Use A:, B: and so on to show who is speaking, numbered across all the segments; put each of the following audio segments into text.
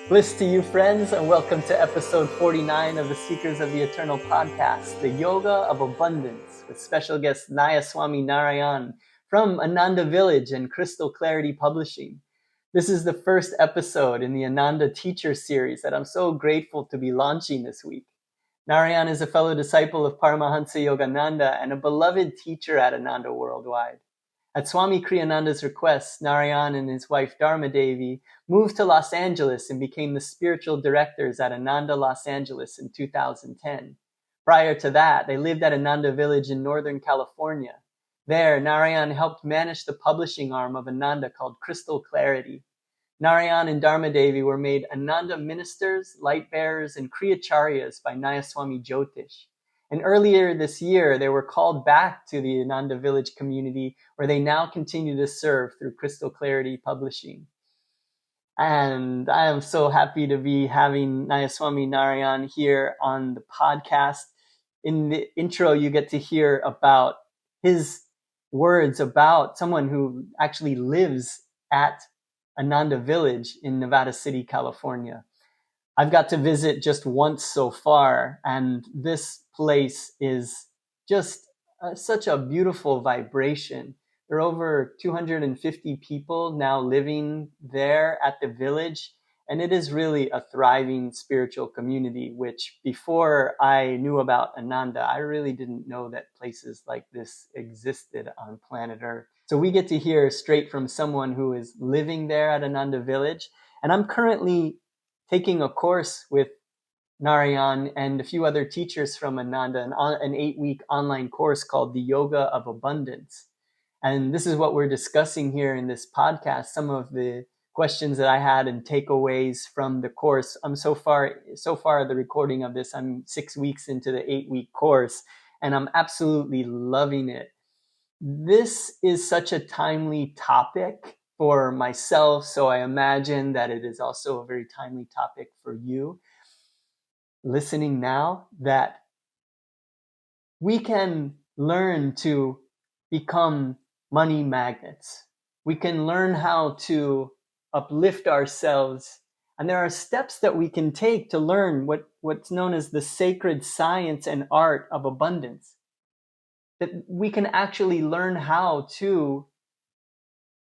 A: Bliss to you, friends, and welcome to episode 49 of the Seekers of the Eternal podcast, the Yoga of Abundance, with special guest Nayaswami Narayan from Ananda Village and Crystal Clarity Publishing. This is the first episode in the Ananda Teachers Series that I'm so grateful to be launching this week. Narayan is a fellow disciple of Paramhansa Yogananda and a beloved teacher at Ananda Worldwide. At Swami Kriyananda's request, Narayan and his wife Dharmadevi moved to Los Angeles and became the spiritual directors at Ananda Los Angeles in 2010. Prior to that, they lived at Ananda Village in Northern California. There, Narayan helped manage the publishing arm of Ananda called Crystal Clarity. Narayan and Dharmadevi were made Ananda ministers, Lightbearers, and Kriyacharyas by Nayaswami Jyotish. And earlier this year, they were called back to the Ananda Village community, where they now continue to serve through Crystal Clarity Publishing. And I am so happy to be having Nayaswami Narayan here on the podcast. In the intro, you get to hear about his words about someone who actually lives at Ananda Village in Nevada City, California. I've got to visit just once so far, and this place is just such a beautiful vibration. There are over 250 people now living there at the village, and it is really a thriving spiritual community, which before I knew about Ananda, I really didn't know that places like this existed on planet Earth. So we get to hear straight from someone who is living there at Ananda Village, and I'm currently taking a course with Narayan and a few other teachers from Ananda, an 8-week online course called the Yoga of Abundance. And this is what we're discussing here in this podcast, some of the questions that I had and takeaways from the course. I'm so far the recording of this, I'm 6 weeks into the 8-week course, and I'm absolutely loving it. This is such a timely topic for myself, so I imagine that it is also a very timely topic for you listening now, that we can learn to become money magnets. We can learn how to uplift ourselves, and there are steps that we can take to learn what's known as the sacred science and art of abundance. That we can actually learn how to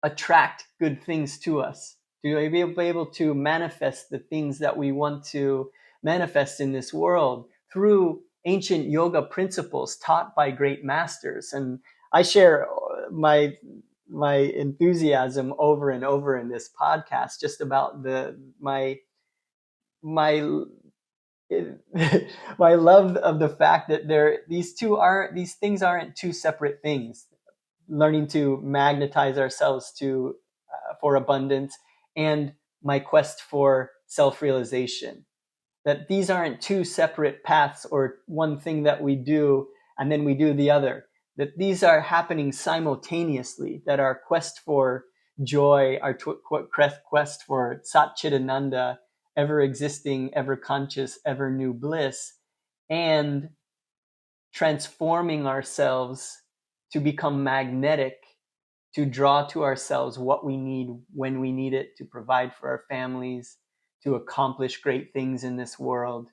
A: attract good things to us, to be able to manifest the things that we want to manifest in this world through ancient yoga principles taught by great masters. And I share my enthusiasm over and over in this podcast just about my my love of the fact that these things aren't two separate things. Learning to magnetize ourselves for abundance, and my quest for self-realization. That these aren't two separate paths or one thing that we do and then we do the other. That these are happening simultaneously. That our quest for joy, our quest for Satchidananda, ever existing, ever conscious, ever new bliss, and transforming ourselves to become magnetic, to draw to ourselves what we need when we need it, to provide for our families, to accomplish great things in this world,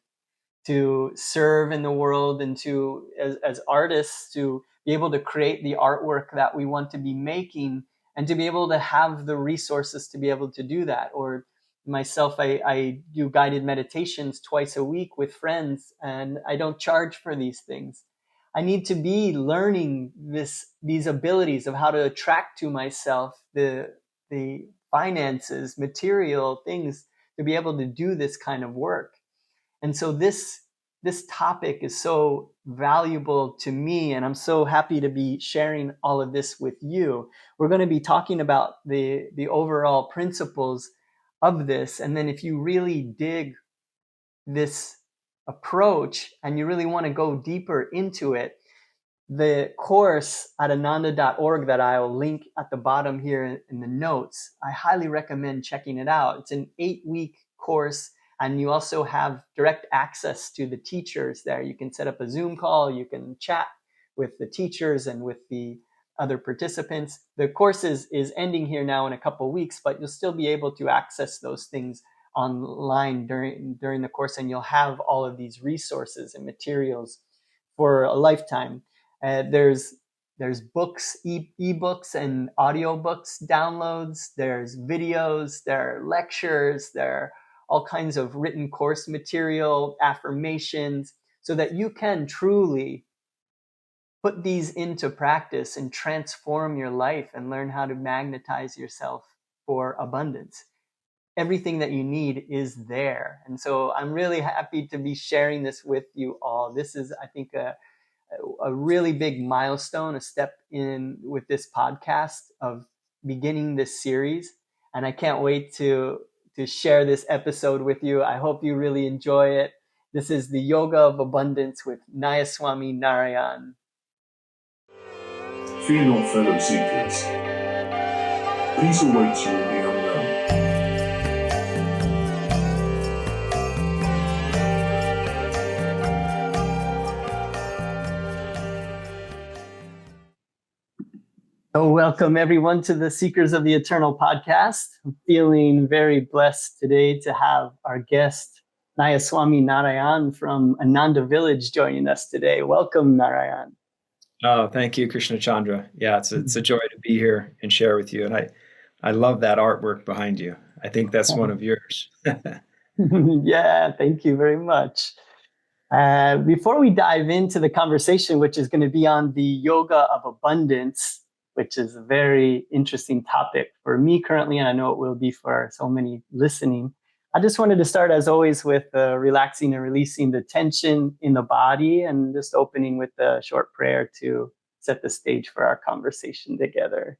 A: to serve in the world, and to, as artists, to be able to create the artwork that we want to be making, and to be able to have the resources to be able to do that. Or myself, I do guided meditations twice a week with friends, and I don't charge for these things. I need to be learning these abilities of how to attract to myself the finances, material things to be able to do this kind of work. And so this topic is so valuable to me, and I'm so happy to be sharing all of this with you. We're going to be talking about the overall principles of this, and then if you really dig this approach and you really want to go deeper into it, the course at ananda.org that I'll link at the bottom here in the notes, I highly recommend checking it out. It's an 8-week course, and you also have direct access to the teachers there. You can set up a Zoom call, you can chat with the teachers and with the other participants. The course is ending here now in a couple of weeks, but you'll still be able to access those things online during the course, and you'll have all of these resources and materials for a lifetime. There's books, ebooks and audiobooks downloads. There's videos, there are lectures, there are all kinds of written course material, affirmations, so that you can truly put these into practice and transform your life and learn how to magnetize yourself for abundance. Everything that you need is there. And so I'm really happy to be sharing this with you all. This is, I think, a really big milestone, a step in with this podcast of beginning this series. And I can't wait to share this episode with you. I hope you really enjoy it. This is the Yoga of Abundance with Nayaswami Narayan.
B: Fear not, fellow seekers. Peace awaits you in the unknown.
A: So welcome everyone to the Seekers of the Eternal podcast. I'm feeling very blessed today to have our guest, Nayaswami Narayan from Ananda Village, joining us today. Welcome, Narayan.
C: Oh, thank you, Krishna Chandra. Yeah, it's a joy to be here and share with you. And I love that artwork behind you. I think that's one of yours.
A: Yeah, thank you very much. Before we dive into the conversation, which is going to be on the yoga of abundance, which is a very interesting topic for me currently, and I know it will be for so many listening, I just wanted to start, as always, with relaxing and releasing the tension in the body and just opening with a short prayer to set the stage for our conversation together.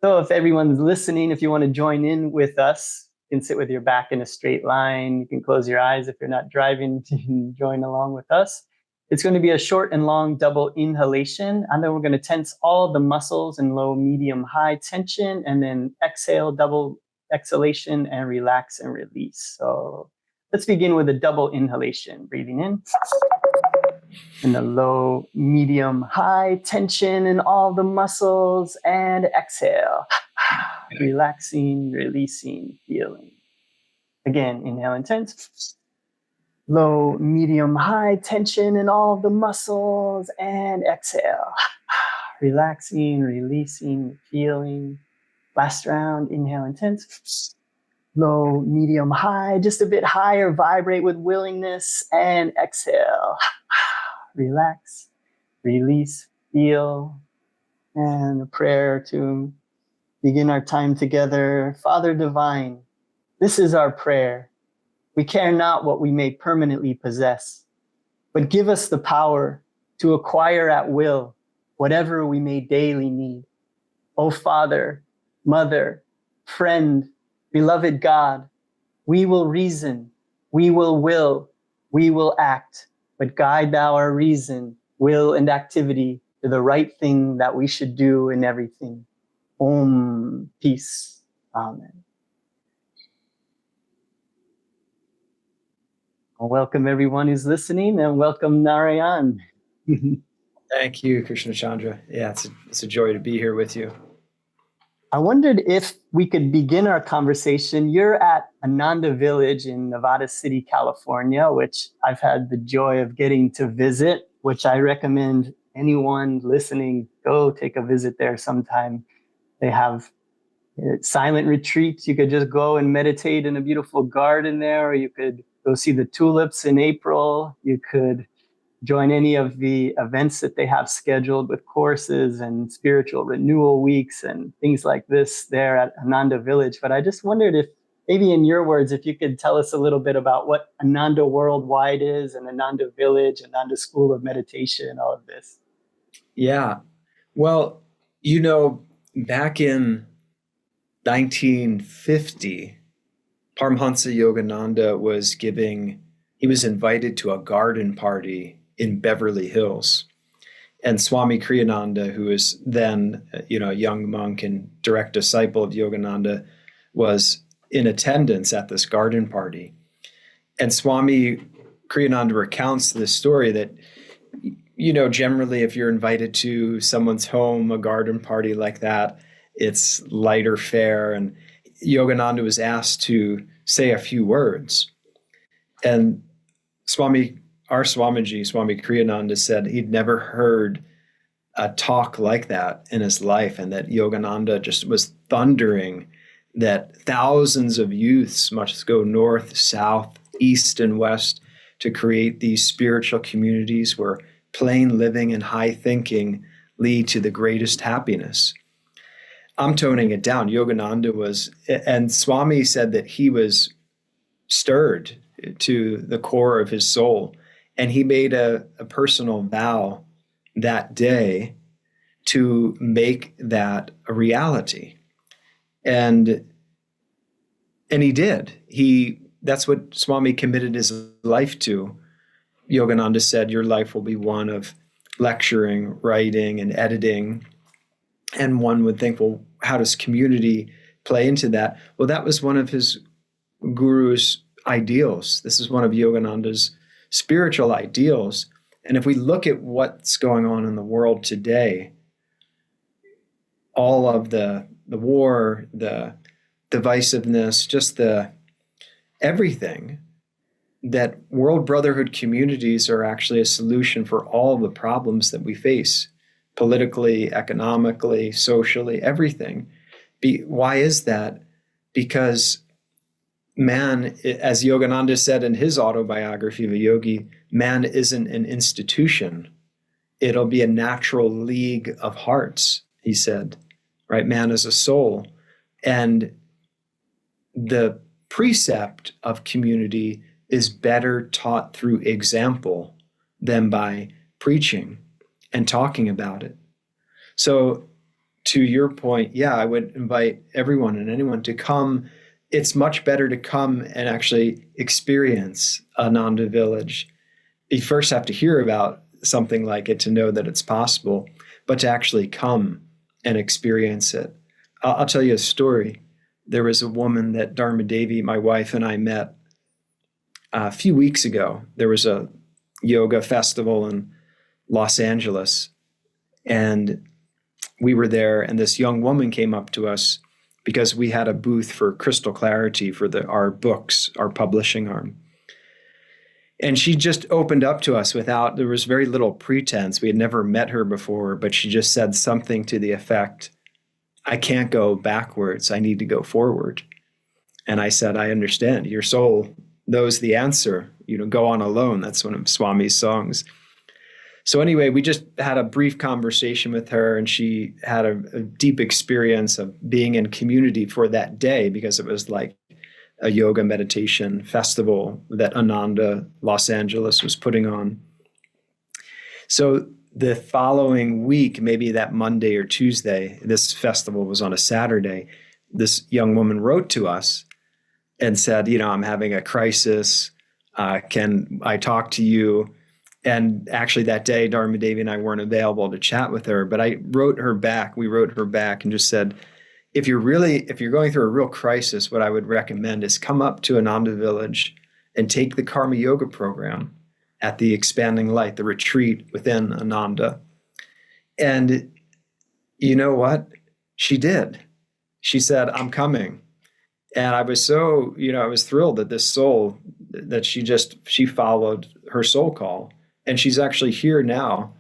A: So if everyone's listening, if you want to join in with us, you can sit with your back in a straight line. You can close your eyes if you're not driving to join along with us. It's going to be a short and long double inhalation, and then we're going to tense all the muscles in low, medium, high tension, and then exhale, double exhalation, and relax and release. So let's begin with a double inhalation. Breathing in the low, medium, high tension in all the muscles, and exhale. Relaxing, releasing, feeling. Again, inhale intense. Low, medium, high tension in all the muscles, and exhale. Relaxing, releasing, feeling. Last round, inhale intense. Low, medium, high, just a bit higher, vibrate with willingness, and exhale. Relax, release, feel. And a prayer to begin our time together. Father Divine, this is our prayer. We care not what we may permanently possess, but give us the power to acquire at will whatever we may daily need. O Father, Mother, friend, beloved God, we will reason, we will, we will act, but guide thou our reason, will, and activity to the right thing that we should do in everything. Om, peace. Amen. Well, welcome everyone who's listening, and welcome Narayan.
C: Thank you, Krishna Chandra. Yeah, it's a joy to be here with you.
A: I wondered if we could begin our conversation. You're at Ananda Village in Nevada City, California, which I've had the joy of getting to visit, which I recommend anyone listening go take a visit there sometime. They have silent retreats. You could just go and meditate in a beautiful garden there, or you could go see the tulips in April. You could join any of the events that they have scheduled with courses and spiritual renewal weeks and things like this there at Ananda Village. But I just wondered if, maybe in your words, if you could tell us a little bit about what Ananda Worldwide is, and Ananda Village, Ananda School of Meditation, all of this.
C: Yeah. Well, back in 1950, Paramhansa Yogananda was invited to a garden party in Beverly Hills. And Swami Kriyananda, who was then, a young monk and direct disciple of Yogananda, was in attendance at this garden party. And Swami Kriyananda recounts this story that, generally if you're invited to someone's home, a garden party like that, it's lighter fare. And Yogananda was asked to say a few words. And our Swamiji, Swami Kriyananda, said he'd never heard a talk like that in his life, and that Yogananda just was thundering that thousands of youths must go north, south, east, and west to create these spiritual communities where plain living and high thinking lead to the greatest happiness. I'm toning it down. Yogananda was, and Swami said that he was stirred to the core of his soul, and he made a personal vow that day to make that a reality. And he did. That's what Swami committed his life to. Yogananda said, your life will be one of lecturing, writing, and editing. And one would think, well, how does community play into that? Well, that was one of his guru's ideals. This is one of Yogananda's spiritual ideals. And if we look at what's going on in the world today, all of the war, the divisiveness, just everything, that world brotherhood communities are actually a solution for all the problems that we face, politically, economically, socially, everything. Why is that? Because man, as Yogananda said in his autobiography of a yogi, man isn't an institution. It'll be a natural league of hearts, he said, right? Man is a soul. And the precept of community is better taught through example than by preaching and talking about it. So to your point, yeah, I would invite everyone and anyone to come. It's much better to come and actually experience Ananda Village. You first have to hear about something like it to know that it's possible, but to actually come and experience it. I'll tell you a story. There was a woman that Dharmadevi, my wife, and I met a few weeks ago. There was a yoga festival in Los Angeles, and we were there, and this young woman came up to us because we had a booth for Crystal Clarity for our books, our publishing arm. And she just opened up to us there was very little pretense. We had never met her before, but she just said something to the effect, I can't go backwards, I need to go forward. And I said, I understand. Your soul knows the answer. Go on alone. That's one of Swami's songs. So anyway, we just had a brief conversation with her, and she had a deep experience of being in community for that day, because it was like a yoga meditation festival that Ananda Los Angeles was putting on. So the following week, maybe that Monday or Tuesday, this festival was on a Saturday, this young woman wrote to us and said, I'm having a crisis. Can I talk to you? And actually that day, Dharmadevi and I weren't available to chat with her, but we wrote her back and just said, if you're going through a real crisis, what I would recommend is come up to Ananda Village and take the Karma Yoga program at the Expanding Light, the retreat within Ananda. And you know what? She did. She said, I'm coming. And I was so, I was thrilled that this soul, that she followed her soul call. And she's actually here now.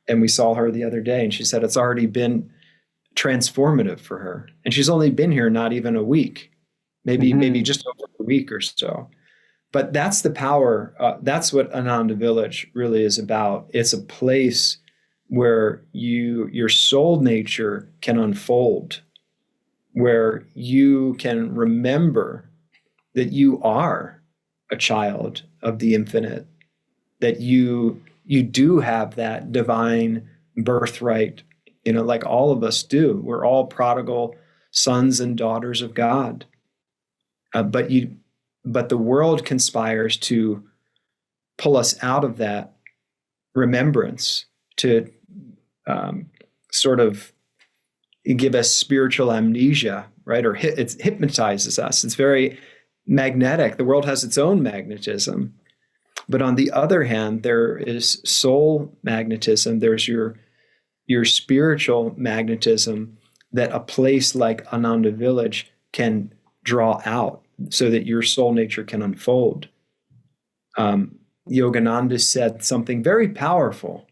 C: And we saw her the other day, and she said it's already been transformative for her. And she's only been here not even a week, maybe just over a week or so. But that's the power. That's what Ananda Village really is about. It's a place where your soul nature can unfold, where you can remember that you are a child of the infinite, that you do have that divine birthright, like all of us do. We're all prodigal sons and daughters of God. But the world conspires to pull us out of that remembrance, to sort of give us spiritual amnesia, right? Or it hypnotizes us. It's very magnetic. The world has its own magnetism. But on the other hand, there is soul magnetism. There's your spiritual magnetism that a place like Ananda Village can draw out so that your soul nature can unfold. Yogananda said something very powerful.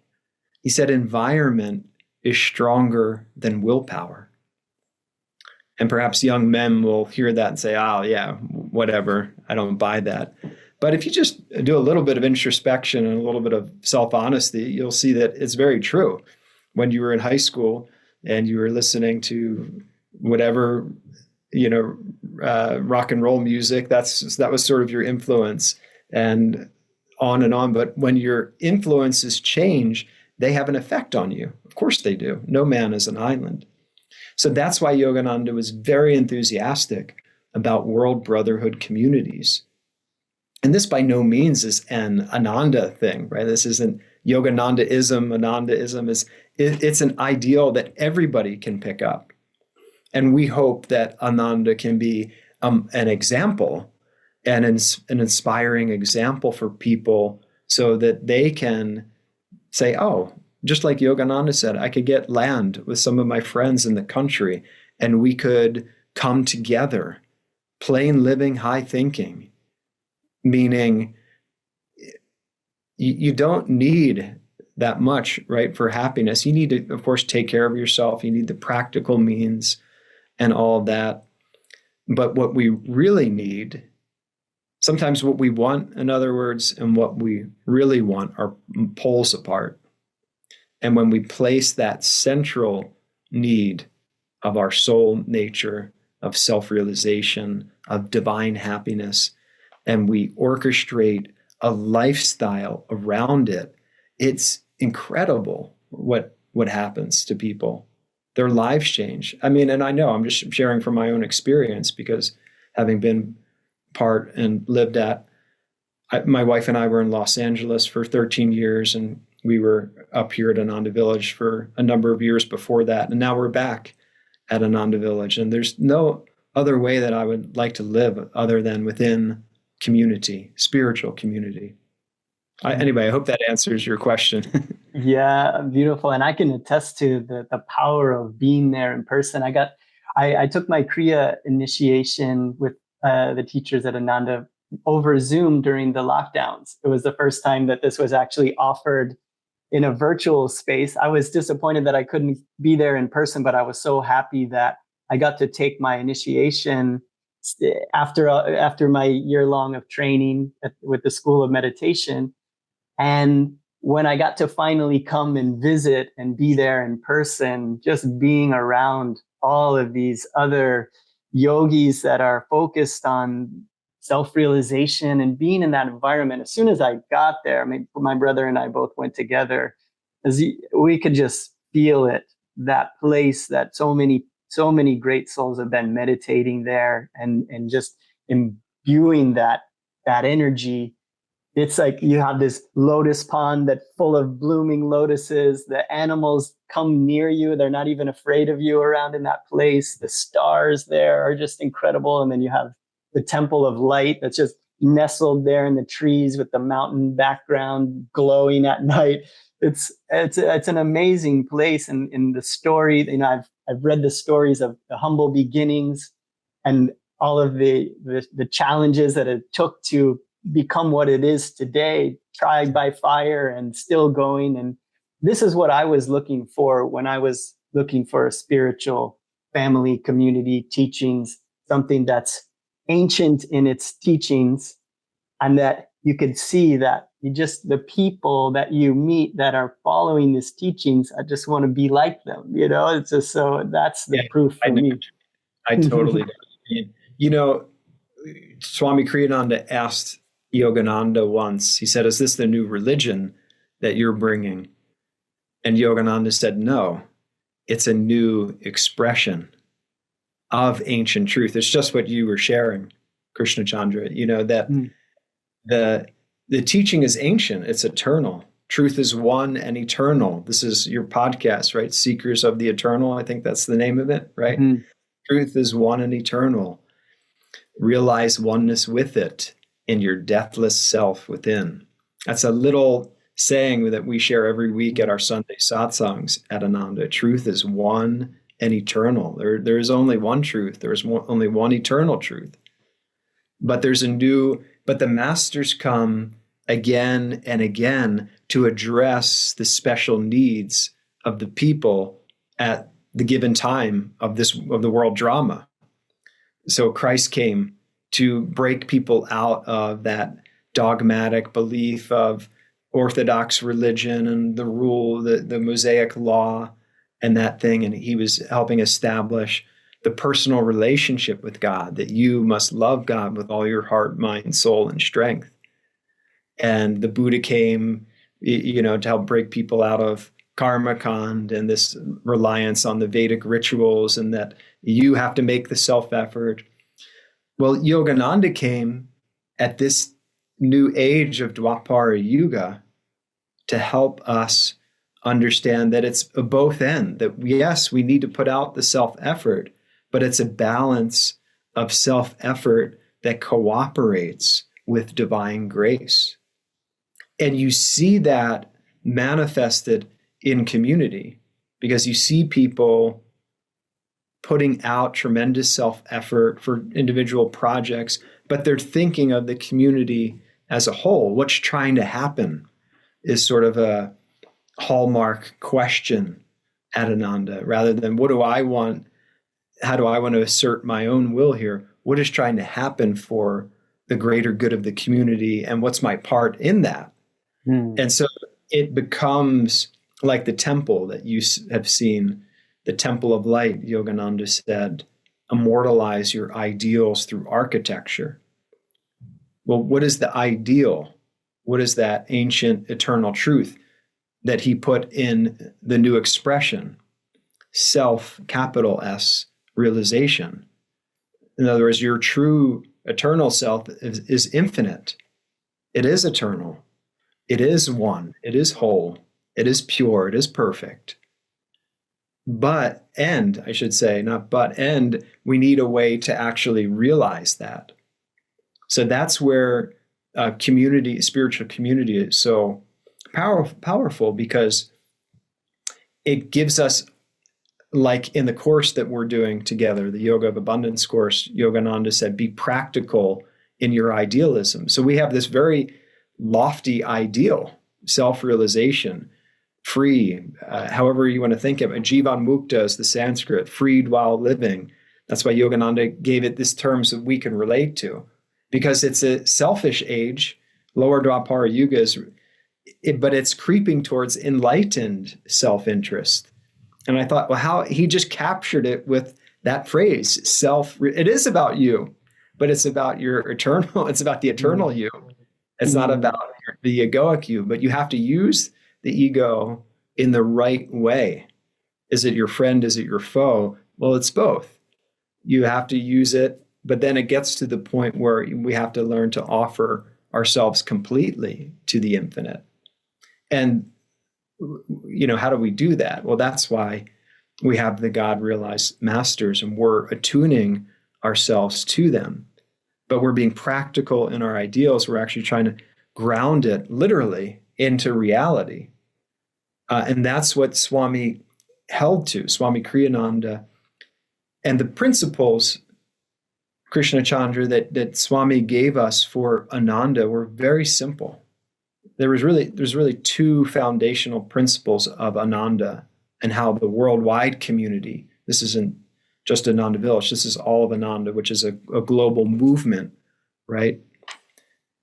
C: He said, environment is stronger than willpower. And perhaps young men will hear that and say, oh, yeah, whatever, I don't buy that. But if you just do a little bit of introspection and a little bit of self-honesty, you'll see that it's very true. When you were in high school and you were listening to whatever, rock and roll music, that was sort of your influence, and on and on. But when your influences change, they have an effect on you. Of course they do. No man is an island. So that's why Yogananda was very enthusiastic about world brotherhood communities. And this by no means is an Ananda thing, right? This isn't Yoganandaism. Anandaism it's an ideal that everybody can pick up. And we hope that Ananda can be an example and an inspiring example for people so that they can say, oh, just like Yogananda said, I could get land with some of my friends in the country and we could come together, plain living, high thinking, meaning you don't need that much, right, for happiness. You need to, of course, take care of yourself. You need the practical means and all of that. But what we really need, sometimes what we want, in other words, and what we really want are poles apart. And when we place that central need of our soul nature, of self-realization, of divine happiness, and we orchestrate a lifestyle around it, it's incredible what happens to people. Their lives change. I mean, and I know I'm just sharing from my own experience because having been part and lived my wife and I were in Los Angeles for 13 years, and we were up here at Ananda Village for a number of years before that. And now we're back at Ananda Village. And there's no other way that I would like to live other than within community, spiritual community. Anyway, I hope that answers your question.
A: Yeah, beautiful. And I can attest to the power of being there in person. I took my Kriya initiation with the teachers at Ananda over Zoom during the lockdowns. It was the first time that this was actually offered in a virtual space. I was disappointed that I couldn't be there in person, but I was so happy that I got to take my initiation after my year long of training with the School of Meditation. And when I got to finally come and visit and be there in person, just being around all of these other yogis that are focused on self-realization and being in that environment. As soon as I got there, I mean, my brother and I both went together, we could just feel it, that place that so many great souls have been meditating there and just imbuing that energy. It's like you have this lotus pond that's full of blooming lotuses. The animals come near you. They're not even afraid of you around in that place. The stars there are just incredible. And then you have the temple of light that's just nestled there in the trees with the mountain background glowing at night. It's an amazing place. And in the story, I've read the stories of the humble beginnings and all of the challenges that it took to become what it is today, tried by fire and still going. And this is what I was looking for when I was looking for a spiritual family, community, teachings, something that's ancient in its teachings, and that you could see that the people that you meet that are following these teachings, I just want to be like them. It's just that's the proof for me.
C: I totally do. Swami Kriyananda asked Yogananda once, he said, is this the new religion that you're bringing? And Yogananda said, no, it's a new expression of ancient truth. It's just what you were sharing, Krishna Chandra, that the teaching is ancient. It's eternal. Truth is one and eternal. This is your podcast, right? Seekers of the Eternal. I think that's the name of it, right? Mm. Truth is one and eternal. Realize oneness with it in your deathless self within. That's a little saying that we share every week at our Sunday satsangs at Ananda. Truth is one and eternal. There is only one truth. There is only one eternal truth. But but the masters come again and again to address the special needs of the people at the given time of the world drama. So Christ came to break people out of that dogmatic belief of Orthodox religion and the rule, the Mosaic law and that thing. And he was helping establish the personal relationship with God, that you must love God with all your heart, mind, soul, and strength. And the Buddha came, to help break people out of karma kand and this reliance on the Vedic rituals, and that you have to make the self-effort. Well, Yogananda came at this new age of Dwapara Yuga to help us understand that it's a both end, that yes, we need to put out the self-effort, but it's a balance of self-effort that cooperates with divine grace. And you see that manifested in community, because you see people putting out tremendous self-effort for individual projects, but they're thinking of the community as a whole. What's trying to happen is sort of a hallmark question at Ananda, rather than what do I want? How do I want to assert my own will here? What is trying to happen for the greater good of the community, and what's my part in that? And so it becomes like the temple that you have seen, the temple of light. Yogananda said, immortalize your ideals through architecture. Well, what is the ideal? What is that ancient eternal truth that he put in the new expression? Self, capital S, realization. In other words, your true eternal self is infinite. It is eternal. It is one. It is whole. It is pure. It is perfect. And we need a way to actually realize that. So that's where spiritual community is so powerful, because it gives us, like in the course that we're doing together, the Yoga of Abundance course, Yogananda said, be practical in your idealism. So we have this very lofty ideal, self-realization, free, however you want to think of it. Jivan Mukta is the Sanskrit, freed while living. That's why Yogananda gave it this terms that we can relate to, because it's a selfish age. Lower Dwapara Yuga but it's creeping towards enlightened self-interest. And I thought, well, how he just captured it with that phrase, it is about you, but it's about your eternal, it's about the eternal you. It's not about the egoic you, but you have to use the ego in the right way. Is it your friend? Is it your foe? Well, it's both. You have to use it, but then it gets to the point where we have to learn to offer ourselves completely to the infinite. And, how do we do that? Well, that's why we have the God-realized masters, and we're attuning ourselves to them. But we're being practical in our ideals. We're actually trying to ground it literally into reality. And that's what Swami held to, Swami Kriyananda. And the principles, Krishna Chandra, that Swami gave us for Ananda were very simple. There's really two foundational principles of Ananda and how the worldwide community, this isn't just Ananda Village, this is all of Ananda, which is a global movement, right?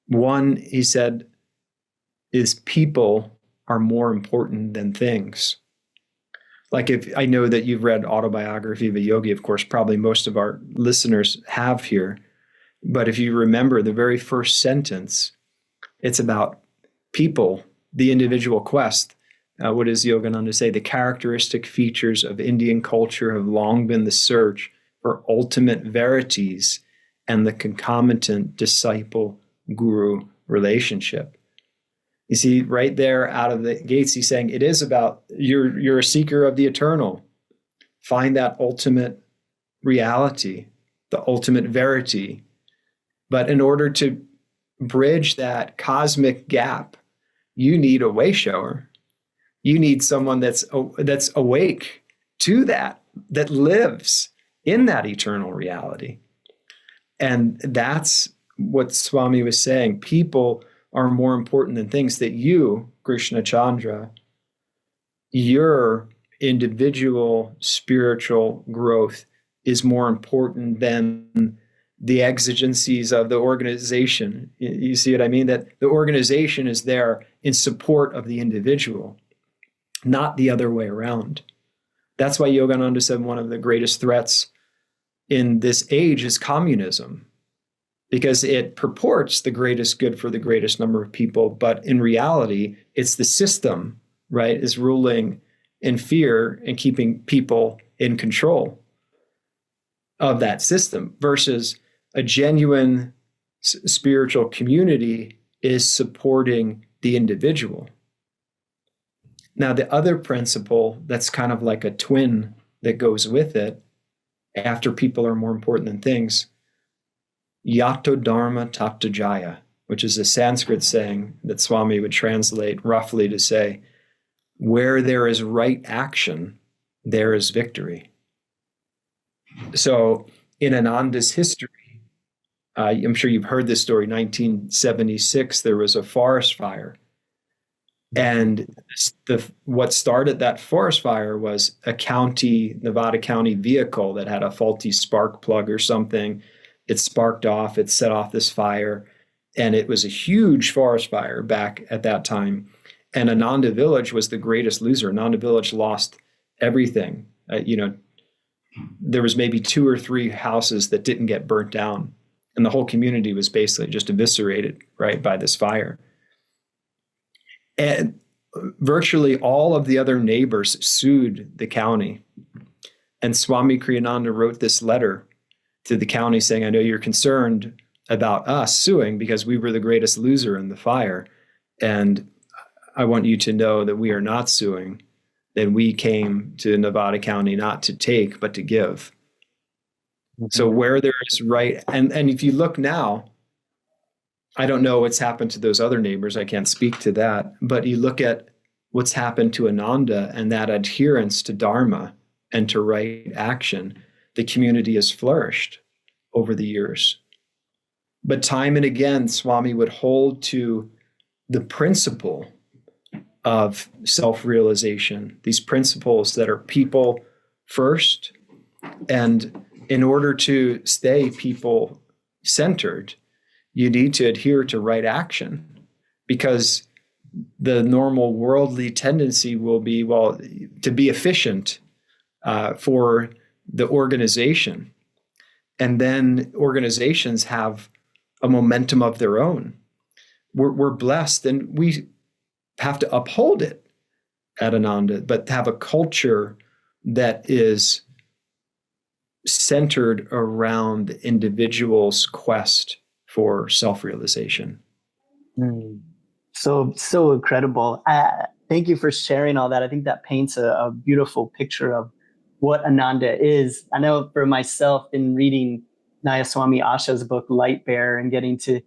C: One, he said, is people are more important than things. Like, if I know that you've read Autobiography of a Yogi, of course, probably most of our listeners have here. But if you remember the very first sentence, it's about people, the individual quest. What does Yogananda say? The characteristic features of Indian culture have long been the search for ultimate verities and the concomitant disciple-guru relationship. You see, right there out of the gates, he's saying it is about you're a seeker of the eternal. Find that ultimate reality, the ultimate verity. But in order to bridge that cosmic gap, you need a way shower. You need someone that's awake to that that lives in that eternal reality. And that's what Swami was saying. People are more important than things. That you, Krishna Chandra, your individual spiritual growth is more important than the exigencies of the organization. You see what I mean? That the organization is there in support of the individual, not the other way around. That's why Yogananda said one of the greatest threats in this age is communism, because it purports the greatest good for the greatest number of people, but in reality, it's the system, right, is ruling in fear and keeping people in control of that system, versus a genuine spiritual community is supporting the individual. Now, the other principle that's kind of like a twin that goes with it, after people are more important than things, yato dharma tato jaya, which is a Sanskrit saying that Swami would translate roughly to say, where there is right action, there is victory. So in Ananda's history, I'm sure you've heard this story, 1976, there was a forest fire. And what started that forest fire was a Nevada County vehicle that had a faulty spark plug or something. It sparked off, it set off this fire, and it was a huge forest fire back at that time. And Ananda Village was the greatest loser. Ananda Village lost everything. There was maybe 2 or 3 houses that didn't get burnt down, and the whole community was basically just eviscerated, right, by this fire. And virtually all of the other neighbors sued the county. And Swami Kriyananda wrote this letter to the county saying, I know you're concerned about us suing because we were the greatest loser in the fire. And I want you to know that we are not suing, that we came to Nevada County not to take, but to give. Mm-hmm. So where there is right, and if you look now, I don't know what's happened to those other neighbors. I can't speak to that. But you look at what's happened to Ananda and that adherence to Dharma and to right action, the community has flourished over the years. But time and again, Swami would hold to the principle of self-realization, these principles that are people first. And in order to stay people-centered, you need to adhere to right action, because the normal worldly tendency will be, to be efficient for the organization. And then organizations have a momentum of their own. We're blessed, and we have to uphold it at Ananda, but have a culture that is centered around the individual's quest for self-realization.
A: So incredible. Thank you for sharing all that. I think that paints a beautiful picture of what Ananda is. I know for myself, in reading Nayaswami Asha's book, Lightbearer, and getting to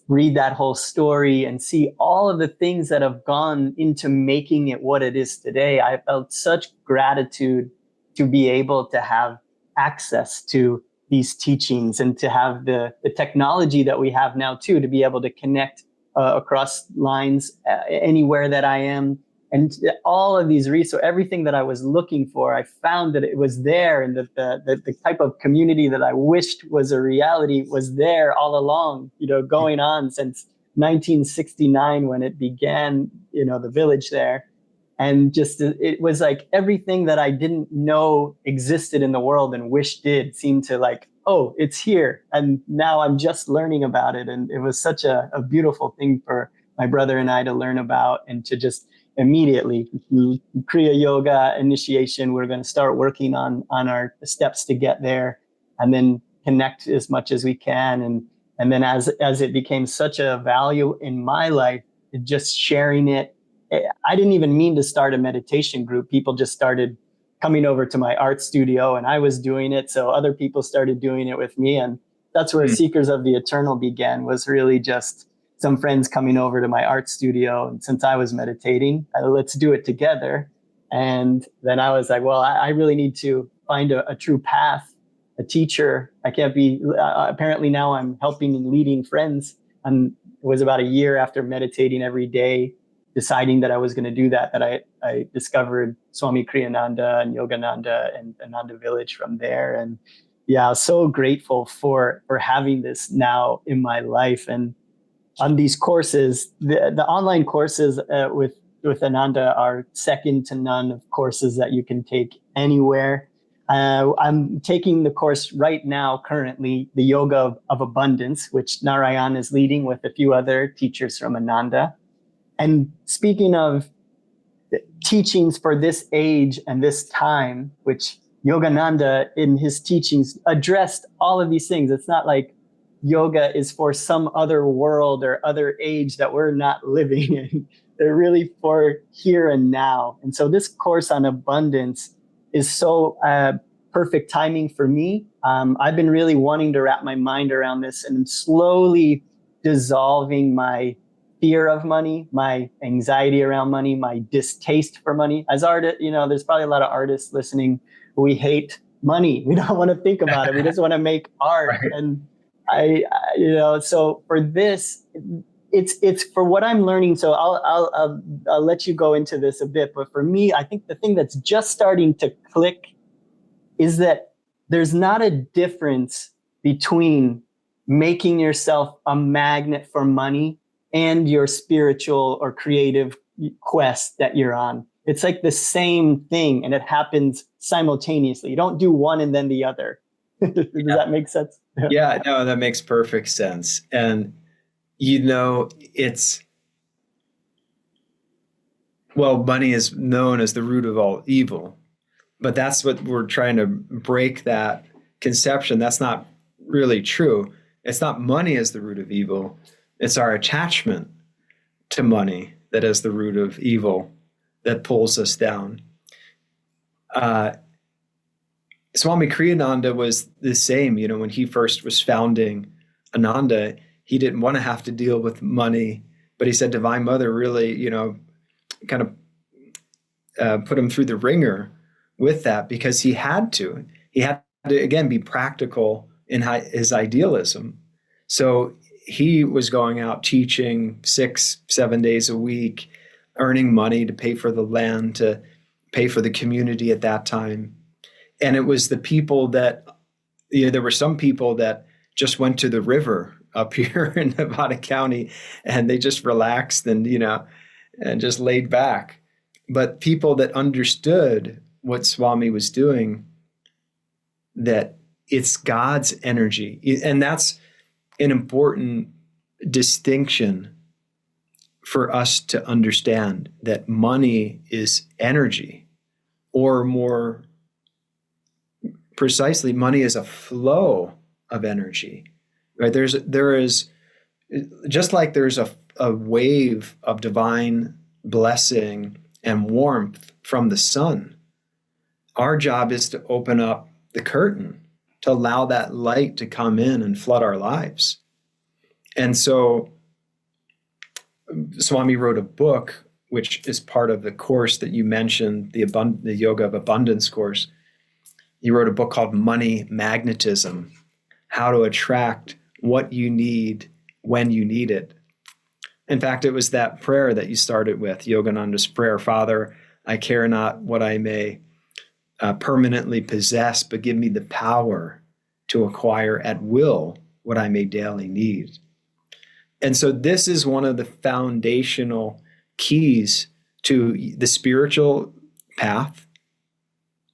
A: read that whole story and see all of the things that have gone into making it what it is today, I felt such gratitude to be able to have access to these teachings and to have the technology that we have now too, to be able to connect across lines anywhere that I am. And all of these resources, everything that I was looking for, I found that it was there. And the type of community that I wished was a reality was there all along, going on since 1969 when it began, the village there. And just, it was like everything that I didn't know existed in the world and wish did seemed to like, oh, it's here. And now I'm just learning about it. And it was such a beautiful thing for my brother and I to learn about, and to just immediately, Kriya Yoga initiation, we're going to start working on our steps to get there, and then connect as much as we can. And then as it became such a value in my life, just sharing it. I didn't even mean to start a meditation group. People just started coming over to my art studio, and I was doing it. So other people started doing it with me. And that's where Seekers of the Eternal began, was really just some friends coming over to my art studio. And since I was meditating, let's do it together. And then I was like, well, I really need to find a true path, a teacher. I can't be, apparently now I'm helping and leading friends. It was about a year after meditating every day, deciding that I was going to do that I discovered Swami Kriyananda and Yogananda and Ananda Village from there. And yeah, so grateful for having this now in my life. And on these courses, the online courses with Ananda are second to none of courses that you can take anywhere. I'm taking the course right now, currently, the Yoga of Abundance, which Narayan is leading with a few other teachers from Ananda. And speaking of teachings for this age and this time, which Yogananda in his teachings addressed all of these things. It's not like yoga is for some other world or other age that we're not living in. They're really for here and now. And so this course on abundance is so perfect timing for me. I've been really wanting to wrap my mind around this, and I'm slowly dissolving my fear of money, my anxiety around money, my distaste for money. As artists, there's probably a lot of artists listening. We hate money. We don't want to think about it. We just want to make art. Right. And so for this, it's for what I'm learning. So I'll let you go into this a bit. But for me, I think the thing that's just starting to click is that there's not a difference between making yourself a magnet for money and your spiritual or creative quest that you're on. It's like the same thing, and it happens simultaneously. You don't do one and then the other. Does that make sense?
C: Yeah, no, that makes perfect sense. And, money is known as the root of all evil, but that's what we're trying to break, that conception. That's not really true. It's not money as the root of evil. It's our attachment to money that is the root of evil that pulls us down. Swami Kriyananda was the same. When he first was founding Ananda, he didn't want to have to deal with money, but he said Divine Mother really, kind of put him through the ringer with that, because he had to. He had to, again, be practical in his idealism. So he was going out teaching 6-7 days a week, earning money to pay for the land, to pay for the community at that time. And it was the people that, there were some people that just went to the river up here in Nevada County, and they just relaxed and, and just laid back. But people that understood what Swami was doing, that it's God's energy. And that's an important distinction for us to understand, that money is energy, or more precisely, money is a flow of energy, right? There is just like there's a wave of divine blessing and warmth from the sun. Our job is to open up the curtain to allow that light to come in and flood our lives. And so Swami wrote a book, which is part of the course that you mentioned, the Yoga of Abundance course. He wrote a book called Money Magnetism, How to Attract What You Need When You Need It. In fact, it was that prayer that you started with, Yogananda's prayer, Father, I care not what I may permanently possess, but give me the power to acquire at will what I may daily need. And so this is one of the foundational keys to the spiritual path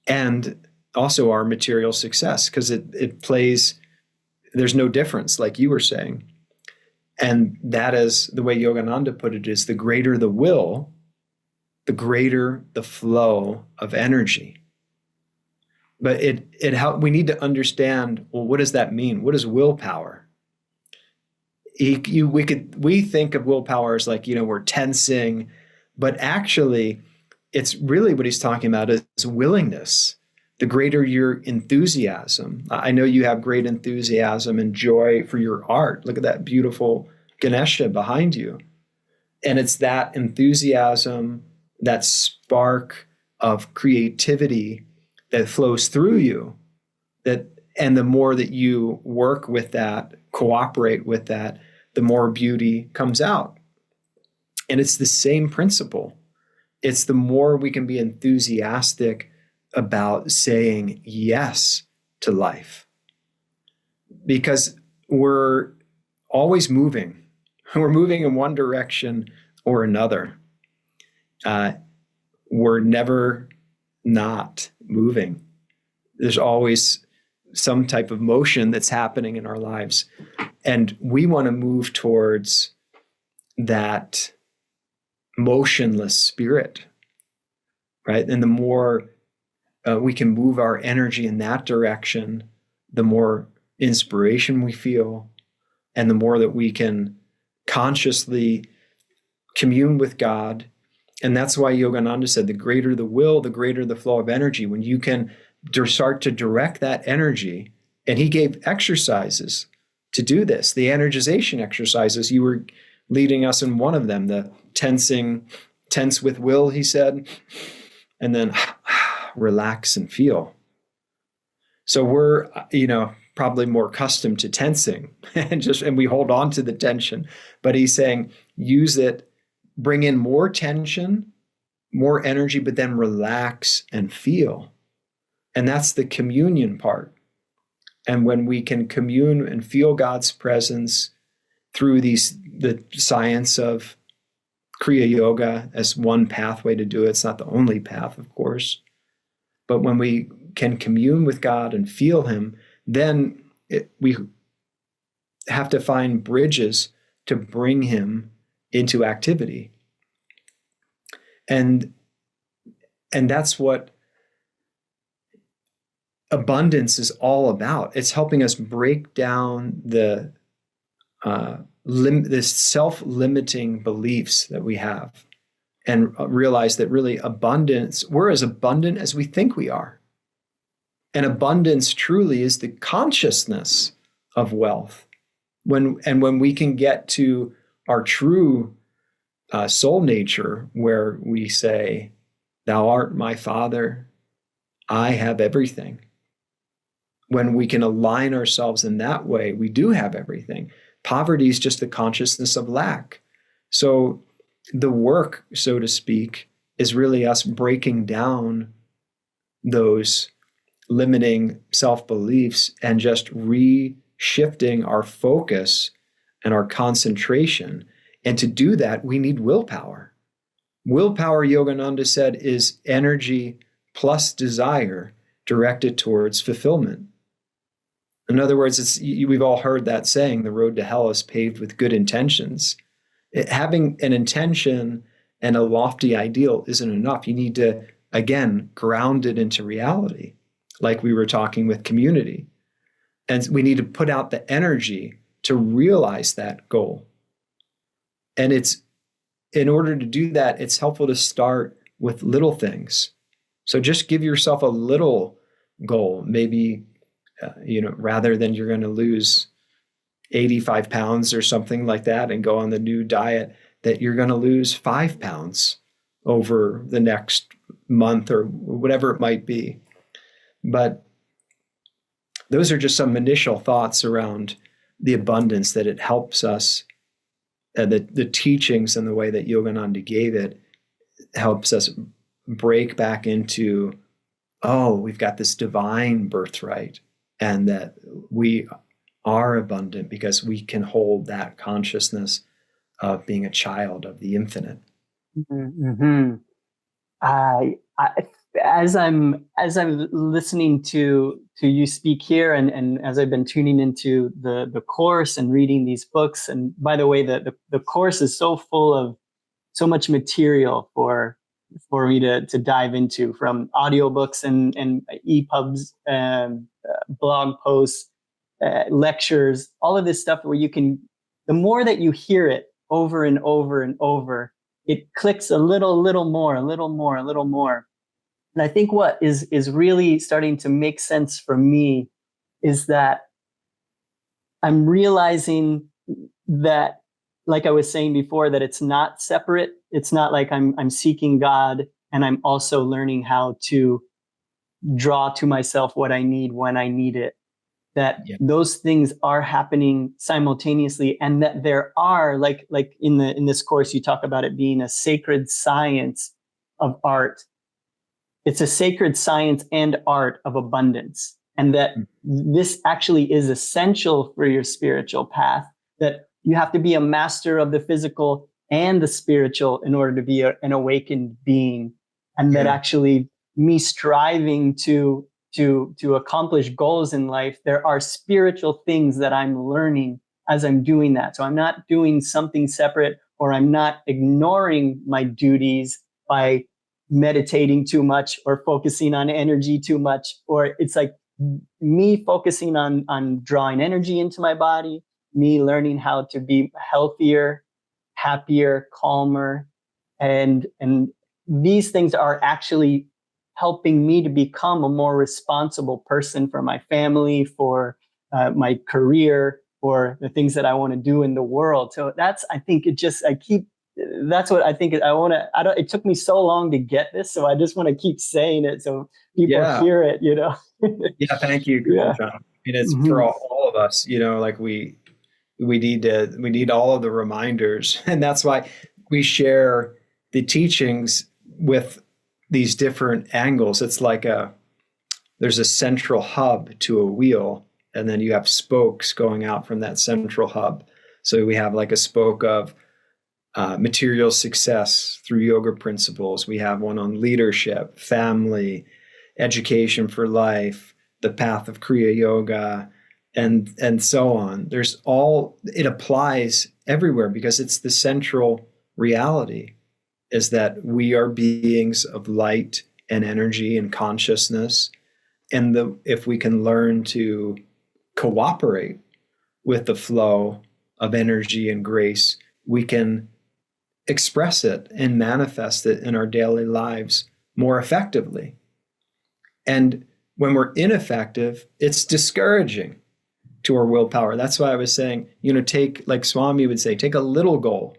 C: and also our material success, because it plays, there's no difference, like you were saying. And that is the way Yogananda put it, is the greater the will, the greater the flow of energy. But we need to understand, well, what does that mean? What is willpower? We think of willpower as like, we're tensing, but actually it's really what he's talking about is willingness. The greater your enthusiasm. I know you have great enthusiasm and joy for your art. Look at that beautiful Ganesha behind you. And it's that enthusiasm, that spark of creativity that flows through you, and the more that you work with that, cooperate with that, the more beauty comes out. And it's the same principle. It's the more we can be enthusiastic about saying yes to life, because we're always moving. We're moving in one direction or another. We're never not moving. There's always some type of motion that's happening in our lives. And we want to move towards that motionless spirit, right? And the more we can move our energy in that direction, the more inspiration we feel, and the more that we can consciously commune with God. And that's why Yogananda said, the greater the will, the greater the flow of energy. When you can start to direct that energy, and he gave exercises to do this, the energization exercises. You were leading us in one of them, the tense with will, he said, and then relax and feel. So we're, probably more accustomed to tensing and we hold on to the tension, but he's saying, use it, bring in more tension, more energy, but then relax and feel. And that's the communion part. And when we can commune and feel God's presence through the science of Kriya Yoga as one pathway to do it, it's not the only path, of course. But when we can commune with God and feel him, then we have to find bridges to bring him into activity. And that's what abundance is all about. It's helping us break down the self-limiting beliefs that we have and realize that really abundance, we're as abundant as we think we are. And abundance truly is the consciousness of wealth. When we can get to our true soul nature, where we say, "Thou art my Father, I have everything." When we can align ourselves in that way, we do have everything. Poverty is just the consciousness of lack. So the work, so to speak, is really us breaking down those limiting self-beliefs and just re-shifting our focus and our concentration. And to do that, we need willpower. Willpower, Yogananda said, is energy plus desire directed towards fulfillment. In other words, we've all heard that saying, the road to hell is paved with good intentions. Having an intention and a lofty ideal isn't enough. You need to, again, ground it into reality, like we were talking with community. And we need to put out the energy to realize that goal. And in order to do that, it's helpful to start with little things. So just give yourself a little goal, maybe, rather than you're going to lose 85 pounds or something like that and go on the new diet, that you're going to lose 5 pounds over the next month or whatever it might be. But those are just some initial thoughts around the abundance, that it helps us, the teachings and the way that Yogananda gave it helps us break back into, we've got this divine birthright, and that we are abundant because we can hold that consciousness of being a child of the infinite.
A: Mm-hmm. As I'm listening to you speak here, and as I've been tuning into the course and reading these books, and by the way, the course is so full of so much material for me to dive into, from audiobooks and EPUBs, blog posts, lectures, all of this stuff where you can, the more that you hear it over and over and over, it clicks a little more. And I think what is really starting to make sense for me is that I'm realizing that, like I was saying before, that it's not separate. It's not like I'm seeking God and I'm also learning how to draw to myself what I need when I need it. That
C: Yeah.
A: those things are happening simultaneously, and that there are, like in this course, you talk about it being a sacred science of art. It's a sacred science and art of abundance, and that this actually is essential for your spiritual path. That you have to be a master of the physical and the spiritual in order to be an awakened being, and that actually me striving to accomplish goals in life, there are spiritual things that I'm learning as I'm doing that. So I'm not doing something separate, or I'm not ignoring my duties by meditating too much or focusing on energy too much. Or it's like me focusing on drawing energy into my body, me learning how to be healthier, happier, calmer. And these things are actually helping me to become a more responsible person for my family, for my career, for the things that I want to do in the world. So that's, I think that's what I think it took me so long to get this. So I just want to keep saying it so people hear it,
C: Yeah. Thank you,
A: Yeah.
C: John. I mean, it's for all of us, like we need all of the reminders. And that's why we share the teachings with these different angles. It's like there's a central hub to a wheel, and then you have spokes going out from that central hub. So we have like a spoke of material success through yoga principles. We have one on leadership, family, education for life, the path of Kriya Yoga, and so on. It applies everywhere because it's the central reality, is that we are beings of light and energy and consciousness. And if we can learn to cooperate with the flow of energy and grace, we can express it and manifest it in our daily lives more effectively. And when we're ineffective, it's discouraging to our willpower. That's why I was saying, like Swami would say, take a little goal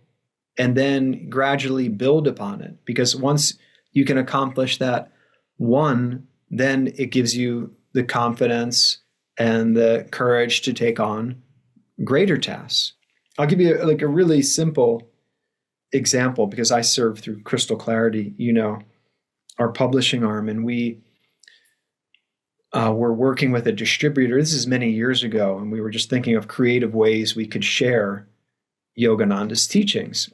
C: and then gradually build upon it. Because once you can accomplish that one, then it gives you the confidence and the courage to take on greater tasks. I'll give you a really simple example, because I serve through Crystal Clarity, our publishing arm, and we were working with a distributor. This is many years ago, and we were just thinking of creative ways we could share Yogananda's teachings.